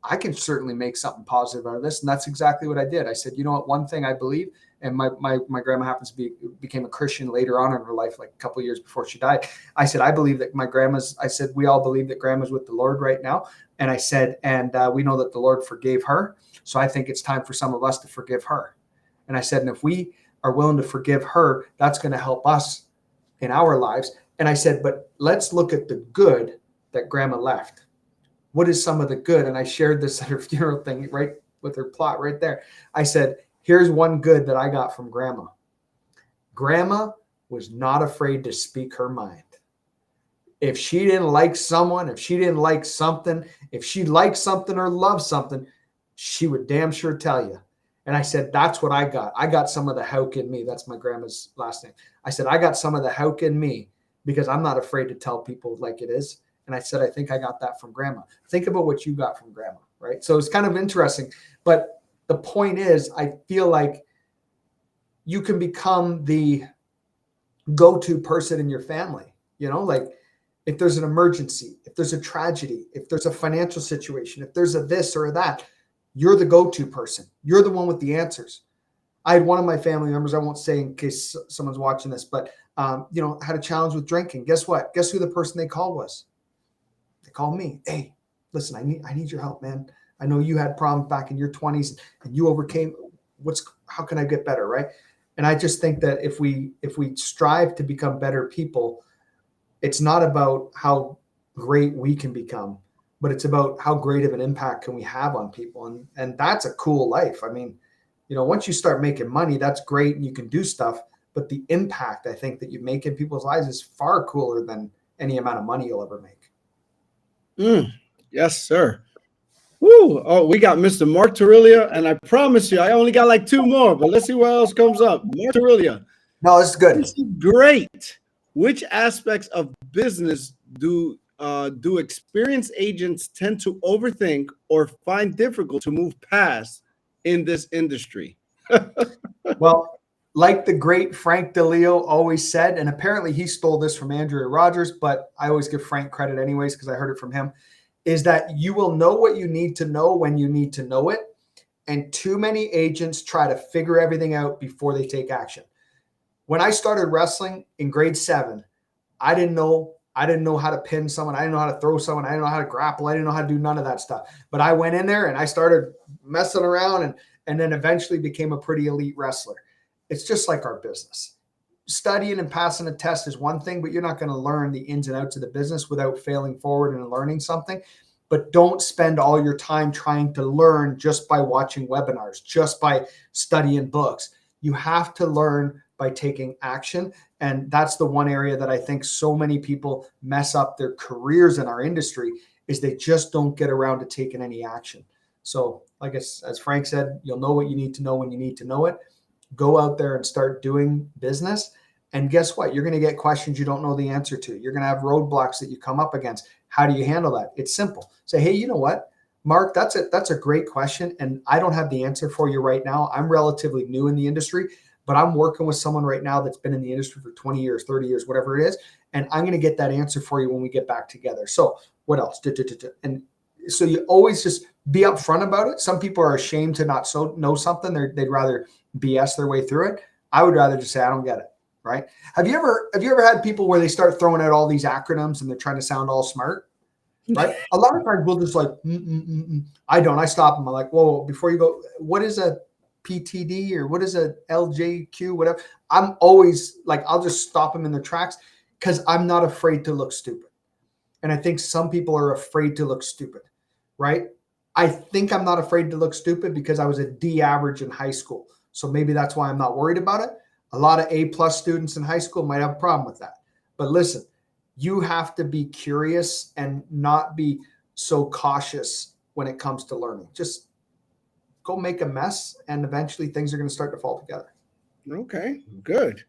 Speaker 2: I can certainly make something positive out of this. And that's exactly what I did. I said, you know what, one thing I believe, and my grandma happens to became a Christian later on in her life, like a couple of years before she died. I said, I believe that we all believe that Grandma's with the Lord right now. And I said, and we know that the Lord forgave her. So I think it's time for some of us to forgive her. And I said, and if we are willing to forgive her, that's going to help us in our lives. And I said, but let's look at the good that Grandma left. What is some of the good? And I shared this at her funeral thing right with her plot right there. I said, here's one good that I got from Grandma. Grandma was not afraid to speak her mind. If she didn't like someone, if she didn't like something, if she liked something or loved something, she would damn sure tell you. And I said, that's what I got. I got some of the Hauk in me. That's my grandma's last name. I said, I got some of the Hauk in me because I'm not afraid to tell people like it is. And I said, I think I got that from Grandma. Think about what you got from Grandma, right? So it's kind of interesting. But the point is, I feel like you can become the go-to person in your family. You know, like if there's an emergency, if there's a tragedy, if there's a financial situation, if there's a this or a that, you're the go-to person. You're the one with the answers. I had one of my family members, I won't say in case someone's watching this, but had a challenge with drinking. Guess what? Guess who the person they called was? They called me. Hey, listen, I need your help, man. I know you had problems back in your 20s and you overcame. How can I get better, right? And I just think that if we strive to become better people, it's not about how great we can become, but it's about how great of an impact can we have on people. And that's a cool life. I mean, once you start making money, that's great and you can do stuff, but the impact I think that you make in people's lives is far cooler than any amount of money you'll ever make.
Speaker 1: Yes, sir. Woo. Oh, we got Mr. Mark Torrillia, and I promise you, I only got like 2 more, but let's see what else comes up. Mark Torrillia.
Speaker 2: No, this is good.
Speaker 1: This is great. Which aspects of business do experienced agents tend to overthink or find difficult to move past in this industry?
Speaker 2: Well, like the great Frank DeLeo always said, and apparently he stole this from Andrea Rogers, but I always give Frank credit anyways because I heard it from him, is that you will know what you need to know when you need to know it. And too many agents try to figure everything out before they take action. When I started wrestling in grade 7, I didn't know how to pin someone. I didn't know how to throw someone. I didn't know how to grapple. I didn't know how to do none of that stuff. But I went in there and I started messing around and then eventually became a pretty elite wrestler. It's just like our business. Studying and passing a test is one thing, but you're not going to learn the ins and outs of the business without failing forward and learning something. But don't spend all your time trying to learn just by watching webinars, just by studying books. You have to learn by taking action. And that's the one area that I think so many people mess up their careers in our industry is they just don't get around to taking any action. So like as Frank said, you'll know what you need to know when you need to know it. Go out there and start doing business. And guess what? You're going to get questions you don't know the answer to. You're going to have roadblocks that you come up against. How do you handle that? It's simple. Say, hey, you know what, Mark, that's a great question. And I don't have the answer for you right now. I'm relatively new in the industry, but I'm working with someone right now that's been in the industry for 20 years, 30 years, whatever it is. And I'm going to get that answer for you when we get back together. So what else? And so you always just be upfront about it. Some people are ashamed to not know something. They'd rather BS their way through it. I would rather just say, I don't get it. Right. Have you ever had people where they start throwing out all these acronyms and they're trying to sound all smart? Right. A lot of times we'll just like, I stop them. I'm like, whoa, before you go, what is a PTD or what is a LJQ, whatever. I'm always like, I'll just stop them in their tracks because I'm not afraid to look stupid. And I think some people are afraid to look stupid. Right. I think I'm not afraid to look stupid because I was a D average in high school. So maybe that's why I'm not worried about it. A lot of A+ students in high school might have a problem with that. But listen, you have to be curious and not be so cautious when it comes to learning. Just go make a mess and eventually things are going to start to fall together.
Speaker 1: Okay, good.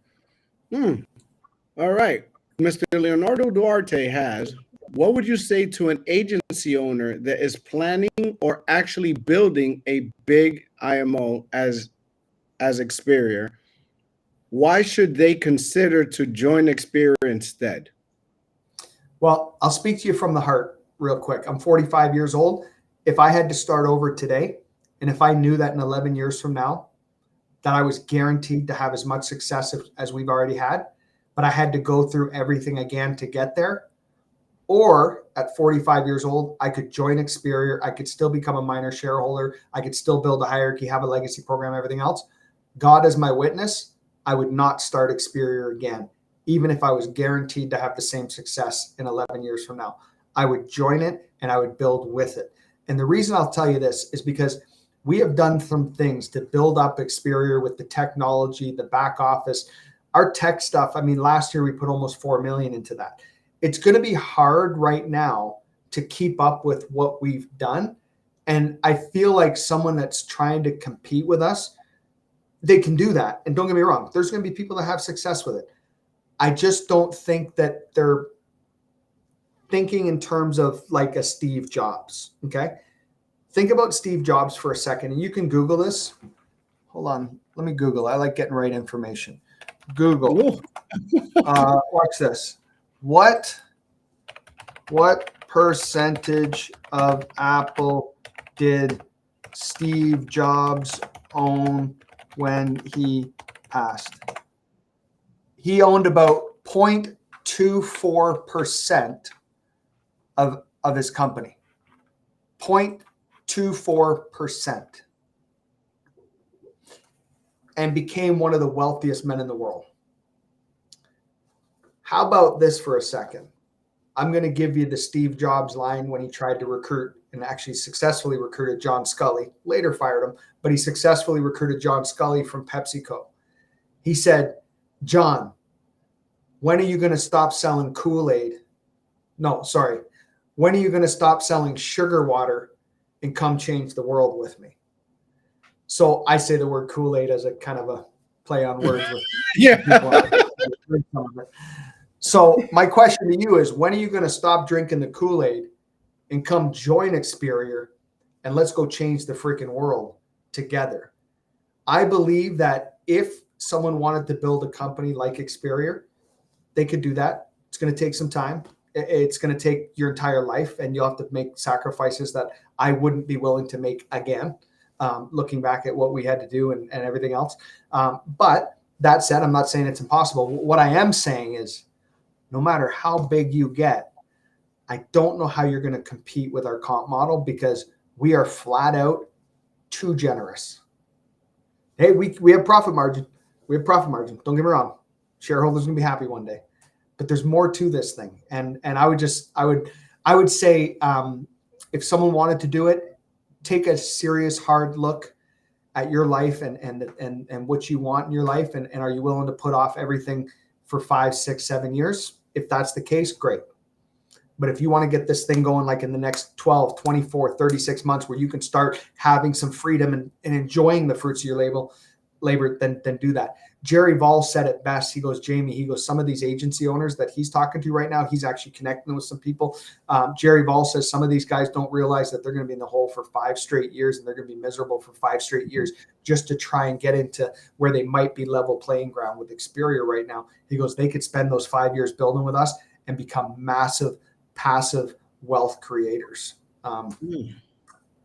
Speaker 1: All right. Mr. Leonardo Duarte has, what would you say to an agency owner that is planning or actually building a big IMO as as Experior, why should they consider to join Experior instead?
Speaker 2: Well, I'll speak to you from the heart real quick. I'm 45 years old. If I had to start over today, and if I knew that in 11 years from now, that I was guaranteed to have as much success as we've already had, but I had to go through everything again to get there, or at 45 years old, I could join Experior. I could still become a minor shareholder. I could still build a hierarchy, have a legacy program, everything else. God is my witness. I would not start Experior again, even if I was guaranteed to have the same success in 11 years from now. I would join it and I would build with it. And the reason I'll tell you this is because we have done some things to build up Experior with the technology, the back office, our tech stuff. I mean, last year we put almost 4 million into that. It's going to be hard right now to keep up with what we've done. And I feel like someone that's trying to compete with us, they can do that. And don't get me wrong, there's going to be people that have success with it. I just don't think that they're thinking in terms of like a Steve Jobs. Okay. Think about Steve Jobs for a second, and you can Google this. Hold on. Let me Google. I like getting right information. Google. Watch this. What percentage of Apple did Steve Jobs own when he passed? He owned about 0.24% of his company. 0.24%. And became one of the wealthiest men in the world. How about this for a second? I'm going to give you the Steve Jobs line when he tried to recruit and actually successfully recruited John Scully, later fired him, but he successfully recruited John Scully from PepsiCo. He said, John, when are you going to stop selling Kool-Aid? No, sorry. When are you going to stop selling sugar water and come change the world with me? So I say the word Kool-Aid as a kind of a play on words with people. So my question to you is, when are you going to stop drinking the Kool-Aid and come join Experior and let's go change the freaking world together? I believe that if someone wanted to build a company like Experior, they could do that. It's going to take some time. It's going to take your entire life, and you'll have to make sacrifices that I wouldn't be willing to make again, looking back at what we had to do and everything else. But that said, I'm not saying it's impossible. What I am saying is, no matter how big you get, I don't know how you're going to compete with our comp model because we are flat out too generous. Hey, we have profit margin. We have profit margin. Don't get me wrong. Shareholders are going to be happy one day. But there's more to this thing. And I would say if someone wanted to do it, take a serious, hard look at your life and what you want in your life. And are you willing to put off everything for 5, 6, 7 years? If that's the case, great. But if you want to get this thing going like in the next 12, 24, 36 months where you can start having some freedom and enjoying the fruits of your labor, then do that. Jerry Vall said it best. He goes, Jamie, some of these agency owners that he's talking to right now, he's actually connecting with some people. Jerry Vall says some of these guys don't realize that they're going to be in the hole for 5 straight years and they're going to be miserable for 5 straight years just to try and get into where they might be level playing ground with Experior right now. He goes, they could spend those 5 years building with us and become massive, passive wealth creators.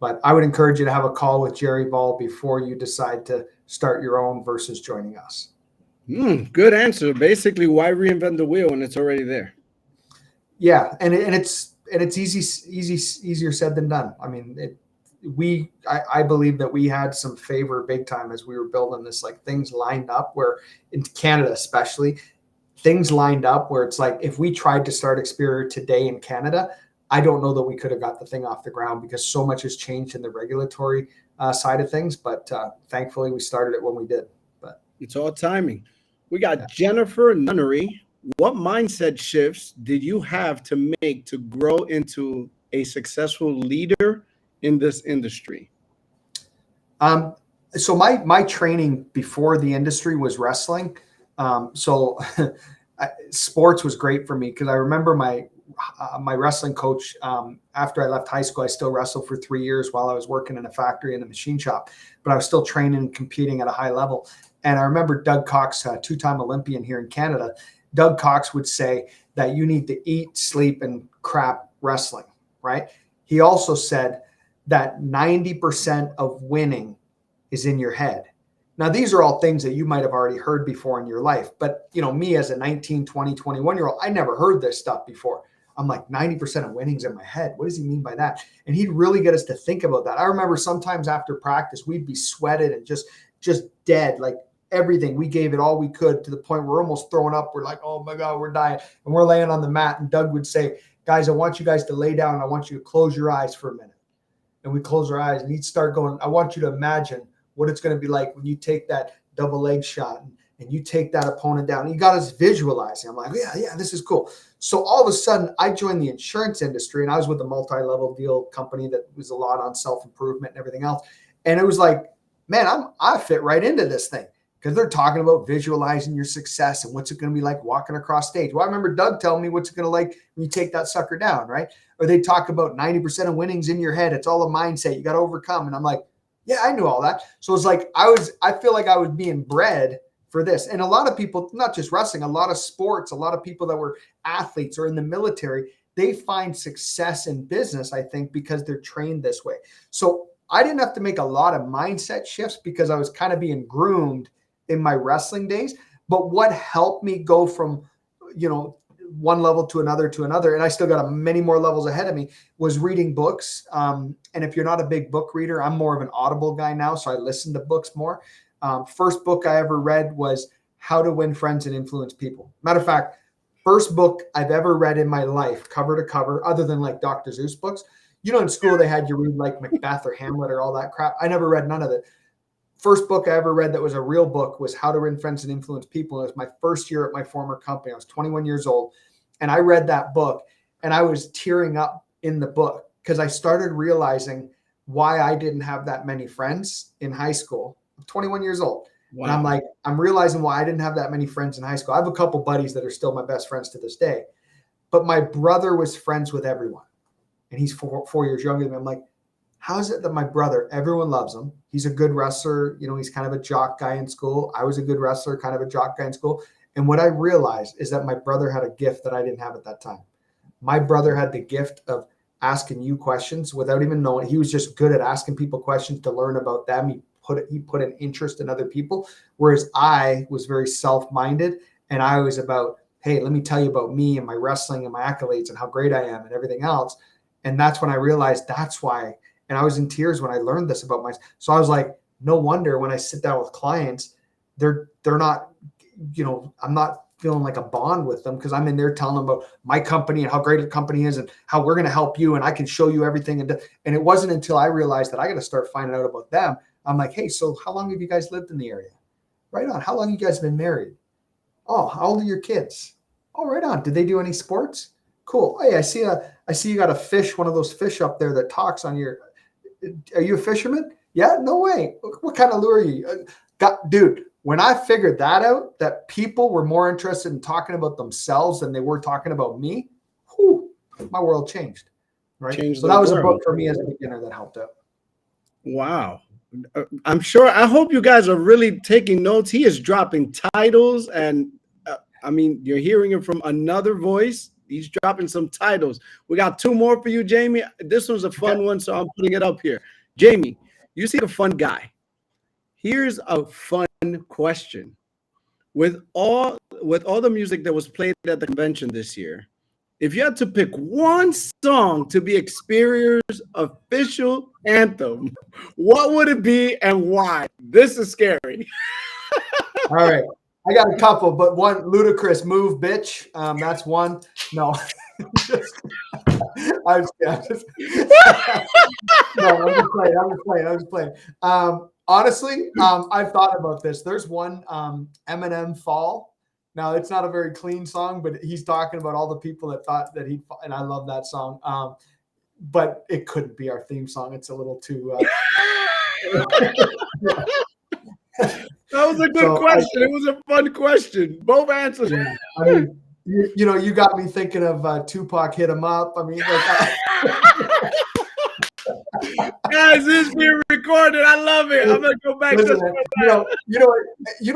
Speaker 2: But I would encourage you to have a call with Jerry Vall before you decide to start your own versus joining us.
Speaker 1: Good answer. Basically, why reinvent the wheel when it's already there?
Speaker 2: Yeah, and it's easier said than done. I mean, I believe that we had some favor big time as we were building this. Like things lined up where in Canada, especially, things lined up where it's like if we tried to start Experior today in Canada, I don't know that we could have got the thing off the ground because so much has changed in the regulatory side of things. But thankfully, we started it when we did. But
Speaker 1: it's all timing. We got Jennifer Nunnery. What mindset shifts did you have to make to grow into a successful leader in this industry?
Speaker 2: So my training before the industry was wrestling. So sports was great for me because I remember my wrestling coach, after I left high school, I still wrestled for 3 years while I was working in a factory in a machine shop, but I was still training and competing at a high level. And I remember Doug Cox, a 2-time Olympian here in Canada, Doug Cox would say that you need to eat, sleep, and crap wrestling, right? He also said that 90% of winning is in your head. Now, these are all things that you might have already heard before in your life. But, me as a 19, 20, 21-year-old, I never heard this stuff before. I'm like, 90% of winning's in my head. What does he mean by that? And he'd really get us to think about that. I remember sometimes after practice, we'd be sweated and just dead, like everything. We gave it all we could to the point where we're almost throwing up. We're like, oh my God, we're dying. And we're laying on the mat. And Doug would say, guys, I want you guys to lay down. And I want you to close your eyes for a minute. And we close our eyes and he'd start going, I want you to imagine what it's going to be like when you take that double leg shot and you take that opponent down. And he got us visualizing. I'm like, yeah, this is cool. So all of a sudden I joined the insurance industry and I was with a multi-level deal company that was a lot on self-improvement and everything else. And it was like, man, I fit right into this thing because they're talking about visualizing your success and what's it going to be like walking across stage. Well, I remember Doug telling me what's it going to like when you take that sucker down, right? Or they talk about 90% of winning's in your head. It's all a mindset. You got to overcome. And I'm like, yeah, I knew all that. So it's like, I feel like I was being bred for this. And a lot of people, not just wrestling, a lot of sports, a lot of people that were athletes or in the military, they find success in business, I think, because they're trained this way. So I didn't have to make a lot of mindset shifts because I was kind of being groomed in my wrestling days. But what helped me go from, one level to another, and I still got many more levels ahead of me, was reading books. And if you're not a big book reader, I'm more of an Audible guy now, so I listen to books more. First book I ever read was How to Win Friends and Influence People. Matter of fact, first book I've ever read in my life, cover to cover, other than like Dr. Seuss books. In school they had you read like Macbeth or Hamlet or all that crap. I never read none of it. First book I ever read that was a real book was How to Win Friends and Influence People. It was my first year at my former company. I was 21 years old. And I read that book and I was tearing up in the book because I started realizing why I didn't have that many friends in high school. I'm 21 years old. Wow. And I'm like, I'm realizing why I didn't have that many friends in high school. I have a couple buddies that are still my best friends to this day. But my brother was friends with everyone. And he's 4 years younger than me. I'm like, how is it that my brother, everyone loves him? He's a good wrestler. He's kind of a jock guy in school. I was a good wrestler, kind of a jock guy in school. And what I realized is that my brother had a gift that I didn't have at that time. My brother had the gift of asking you questions without even knowing. He was just good at asking people questions to learn about them. He put an interest in other people, whereas I was very self-minded. And I was about, hey, let me tell you about me and my wrestling and my accolades and how great I am and everything else. And that's when I realized that's why. And I was in tears when I learned this about myself. So I was like, no wonder when I sit down with clients, they're not, I'm not feeling like a bond with them because I'm in there telling them about my company and how great the company is and how we're going to help you and I can show you everything. And it wasn't until I realized that I got to start finding out about them. I'm like, hey, so how long have you guys lived in the area? Right on. How long you guys been married? Oh, how old are your kids? Oh, right on. Did they do any sports? Cool. Hey, I see you got a fish, one of those fish up there that talks on your. Are you a fisherman? Yeah, no way. What kind of lure are you? Dude, when I figured that out, that people were more interested in talking about themselves than they were talking about me, my world changed. Right. So that was a book for me as a beginner that helped out.
Speaker 1: Wow. I hope you guys are really taking notes. He is dropping titles and you're hearing it from another voice. He's dropping some titles. We got 2 more for you, Jamie. This one's a fun one, so I'm putting it up here. Jamie, you seem a fun guy. Here's a fun question. With all the music that was played at the convention this year, if you had to pick one song to be Experior's official anthem, what would it be and why? This is scary.
Speaker 2: All right. I got a couple, but one, Ludacris, Move, Bitch. That's one. No. I'm just playing. Honestly, I've thought about this. There's one Eminem, Fall. Now, it's not a very clean song, but he's talking about all the people that thought that he'd fall, and I love that song. But it couldn't be our theme song. It's a little too...
Speaker 1: That was a good question. It was a fun question. Both answers.
Speaker 2: You got me thinking of Tupac, Hit 'Em Up. I mean, like,
Speaker 1: guys, this is being recorded. I love it. I'm gonna go back
Speaker 2: listen,
Speaker 1: to
Speaker 2: you know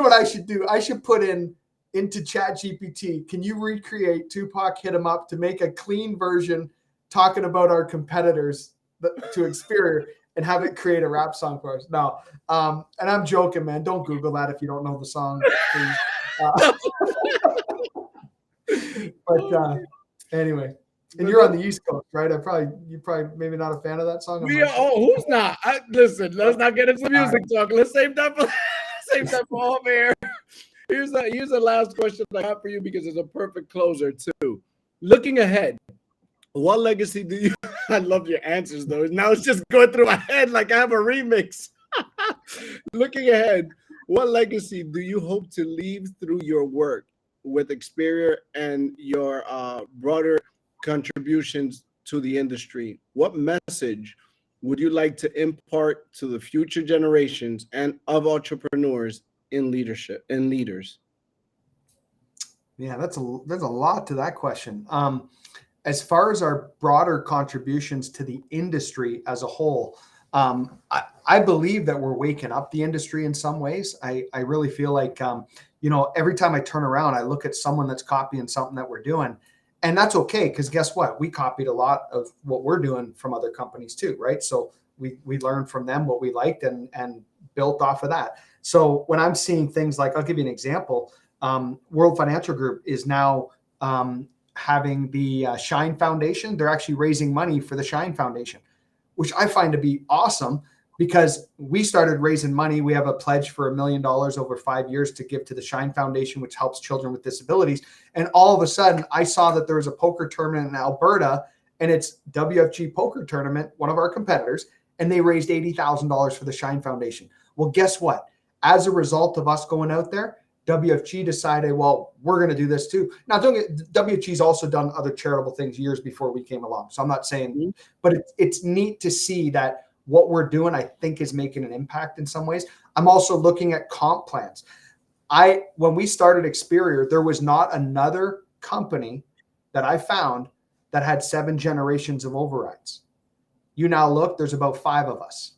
Speaker 2: what I should do? I should put into ChatGPT. Can you recreate Tupac, Hit 'Em Up to make a clean version talking about our competitors to Experior and have it create a rap song for us? No, and I'm joking, man. Don't Google that if you don't know the song, please. But anyway, and you're on the East Coast, right? You're probably maybe not a fan of that song.
Speaker 1: Who's not? Listen, let's not get into music talk. Let's save that for off air. Here's the last question I have for you because it's a perfect closer too. Looking ahead, what legacy do you? I love your answers though. Now it's just going through my head like I have a remix. Looking ahead, what legacy do you hope to leave through your work with Experior and your broader contributions to the industry? What message would you like to impart to the future generations and of entrepreneurs in leadership and leaders?
Speaker 2: Yeah, there's a lot to that question. As far as our broader contributions to the industry as a whole, I believe that we're waking up the industry in some ways. I really feel like, every time I turn around, I look at someone that's copying something that we're doing. And that's okay, because guess what? We copied a lot of what we're doing from other companies too, right? So we learned from them what we liked and built off of that. So when I'm seeing things like, I'll give you an example. World Financial Group is now having the Shine Foundation. They're actually raising money for the Shine Foundation, which I find to be awesome because we started raising money. We have a pledge for $1 million over 5 years to give to the Shine Foundation, which helps children with disabilities. And all of a sudden, I saw that there was a poker tournament in Alberta, and it's WFG Poker Tournament, one of our competitors, and they raised $80,000 for the Shine Foundation. Well, guess what? As a result of us going out there, WFG decided, well, we're going to do this too. Now, WFG's also done other charitable things years before we came along. So I'm not saying, but it's neat to see that what we're doing, I think, is making an impact in some ways. I'm also looking at comp plans. When we started Experior, there was not another company that I found that had 7 generations of overrides. You now look, there's about 5 of us.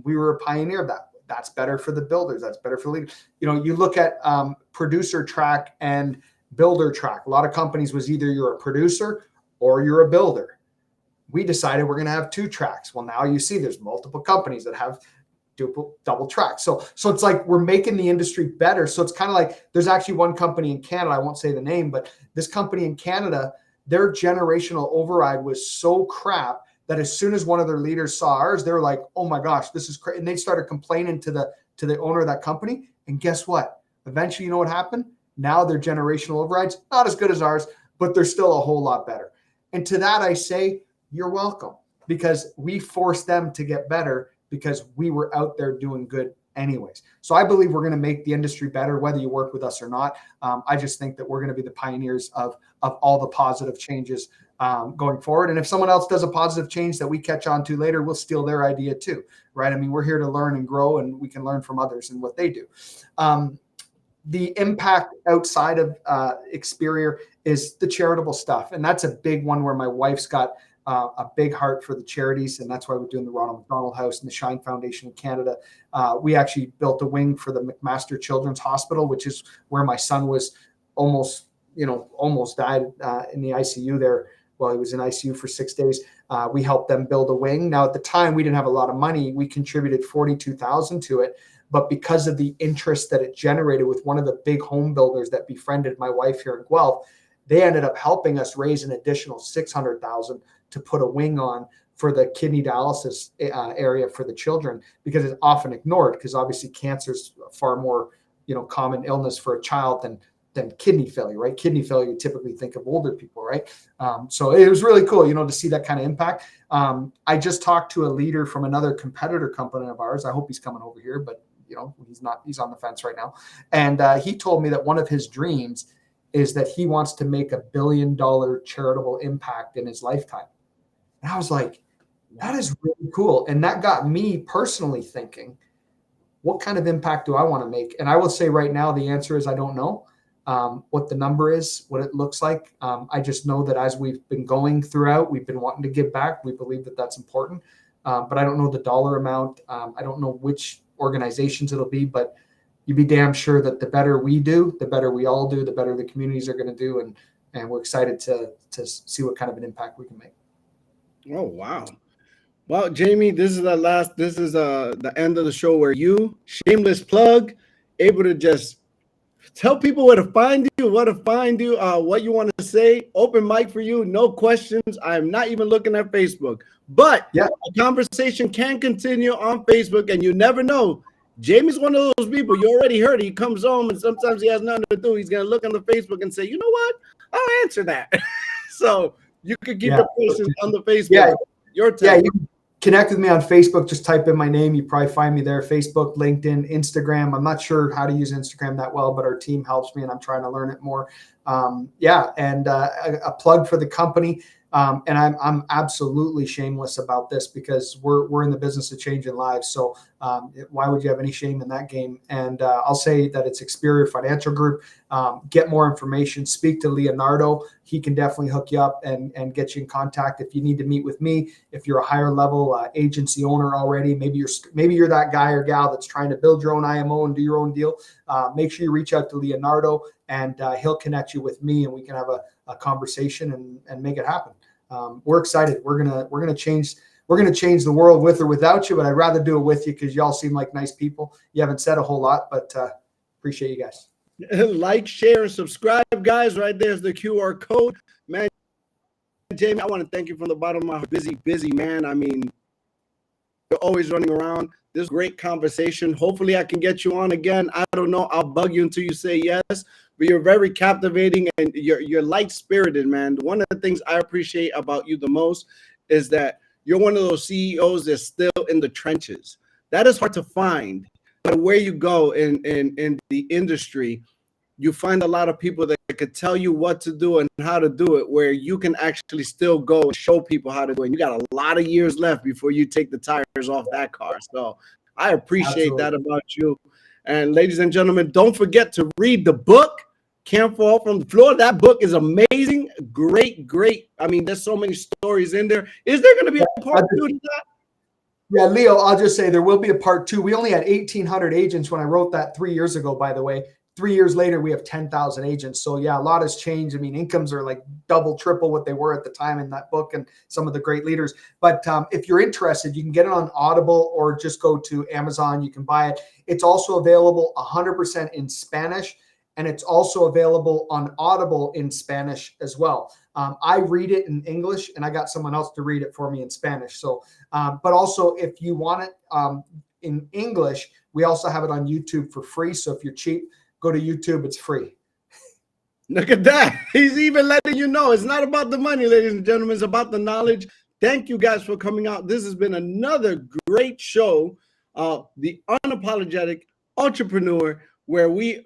Speaker 2: We were a pioneer of that. That's better for the builders. That's better for leaders. You look at producer track and builder track. A lot of companies was either you're a producer or you're a builder. We decided we're going to have 2 tracks. Well, now you see there's multiple companies that have double tracks. So it's like we're making the industry better. So it's kind of like there's actually one company in Canada. I won't say the name, but this company in Canada, their generational override was so crap that as soon as one of their leaders saw ours, they were like, "Oh my gosh, this is crazy!" And they started complaining to the owner of that company. And guess what? Eventually, you know what happened? Now their generational overrides not as good as ours, but they're still a whole lot better. And to that, I say, you're welcome, because we forced them to get better because we were out there doing good anyways. So I believe we're going to make the industry better, whether you work with us or not. I just think that we're going to be the pioneers of all the positive changes going forward. And if someone else does a positive change that we catch on to later, we'll steal their idea too, right? I mean, we're here to learn and grow, and we can learn from others and what they do. The impact outside of Experior is the charitable stuff. And that's a big one where my wife's got a big heart for the charities. And that's why we're doing the Ronald McDonald House and the Shine Foundation in Canada. We actually built a wing for the McMaster Children's Hospital, which is where my son was almost died in the ICU there. Well, he was in ICU for 6 days. We helped them build a wing. Now, at the time, we didn't have a lot of money. We contributed $42,000 to it. But because of the interest that it generated with one of the big home builders that befriended my wife here in Guelph, they ended up helping us raise an additional $600,000 to put a wing on for the kidney dialysis area for the children, because it's often ignored, because obviously cancer is far more common illness for a child than kidney failure, right? Kidney failure, you typically think of older people, right? So it was really cool, to see that kind of impact. I just talked to a leader from another competitor company of ours. I hope he's coming over here, but he's not. He's on the fence right now. And he told me that one of his dreams is that he wants to make $1 billion charitable impact in his lifetime. And I was like, that is really cool. And that got me personally thinking, what kind of impact do I want to make? And I will say right now, the answer is I don't know. what the number is, what it looks like. I just know that as we've been going throughout, we've been wanting to give back. We believe that that's important, but I don't know the dollar amount. I don't know which organizations it'll be, but you be damn sure that the better we do, the better we all do, the better the communities are going to do. And we're excited to see what kind of an impact we can make.
Speaker 1: Oh, wow. Well, Jamie, this is the end of the show where you, shameless plug, able to just tell people where to find you, what you want to say. Open mic for you, no questions. I'm not even looking at Facebook. But
Speaker 2: yeah,
Speaker 1: a conversation can continue on Facebook, and you never know. Jamie's one of those people. You already heard it. He comes home, and sometimes he has nothing to do. He's going to look on the Facebook and say, you know what? I'll answer that. So you could keep your questions on the Facebook.
Speaker 2: Yeah.
Speaker 1: Your turn.
Speaker 2: Yeah, you can connect with me on Facebook. Just type in my name. You probably find me there. Facebook, LinkedIn, Instagram. I'm not sure how to use Instagram that well, but our team helps me, and I'm trying to learn it more. And a plug for the company. And I'm absolutely shameless about this because we're in the business of changing lives. So why would you have any shame in that game? And I'll say that it's Experior Financial Group. Get more information. Speak to Leonardo. He can definitely hook you up and get you in contact if you need to meet with me. If you're a higher level agency owner already, maybe you're that guy or gal that's trying to build your own IMO and do your own deal. Make sure you reach out to Leonardo, and he'll connect you with me, and we can have a conversation and make it happen. We're excited. We're gonna change the world with or without you, but I'd rather do it with you because y'all seem like nice people. You haven't said a whole lot, but appreciate you guys.
Speaker 1: Like, share, and subscribe, guys. Right there's the QR code. Man, Jamie, I want to thank you from the bottom of my heart. Busy man. I mean, you're always running around. This great conversation. Hopefully I can get you on again. I don't know. I'll bug you until you say yes. But you're very captivating, and you're light-spirited, man. One of the things I appreciate about you the most is that you're one of those CEOs that's still in the trenches. That is hard to find. But where you go in the industry, you find a lot of people that could tell you what to do and how to do it, where you can actually still go and show people how to do it. And you got a lot of years left before you take the tires off that car. So I appreciate that about you. And ladies and gentlemen, don't forget to read the book, Can't Fall from the Floor. That book is amazing. Great. I mean, there's so many stories in there. Is there going to be a part 2 to that?
Speaker 2: Yeah, Leo, I'll just say there will be a part 2. We only had 1,800 agents when I wrote that 3 years ago, by the way. 3 years later, we have 10,000 agents. So yeah, a lot has changed. I mean, incomes are like double, triple what they were at the time in that book, and some of the great leaders. But if you're interested, you can get it on Audible or just go to Amazon. You can buy it. It's also available 100% in Spanish, and it's also available on Audible in Spanish as well. I read it in English, and I got someone else to read it for me in Spanish. So, but also if you want it in English, we also have it on YouTube for free. So if you're cheap, go to YouTube. It's free.
Speaker 1: Look at that. He's even letting you know it's not about the money, ladies and gentlemen. It's about the knowledge. Thank you guys for coming out. This has been another great show, the Unapologetic Entrepreneur, where we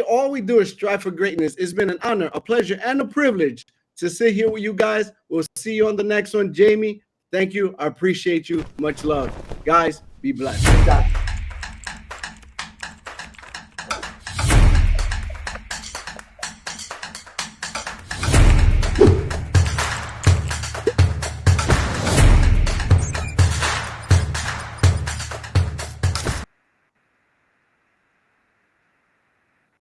Speaker 1: all we do is strive for greatness. It's been an honor, a pleasure, and a privilege to sit here with you guys. We'll see you on the next one. Jamie, thank you. I appreciate you. Much love. Guys, be blessed.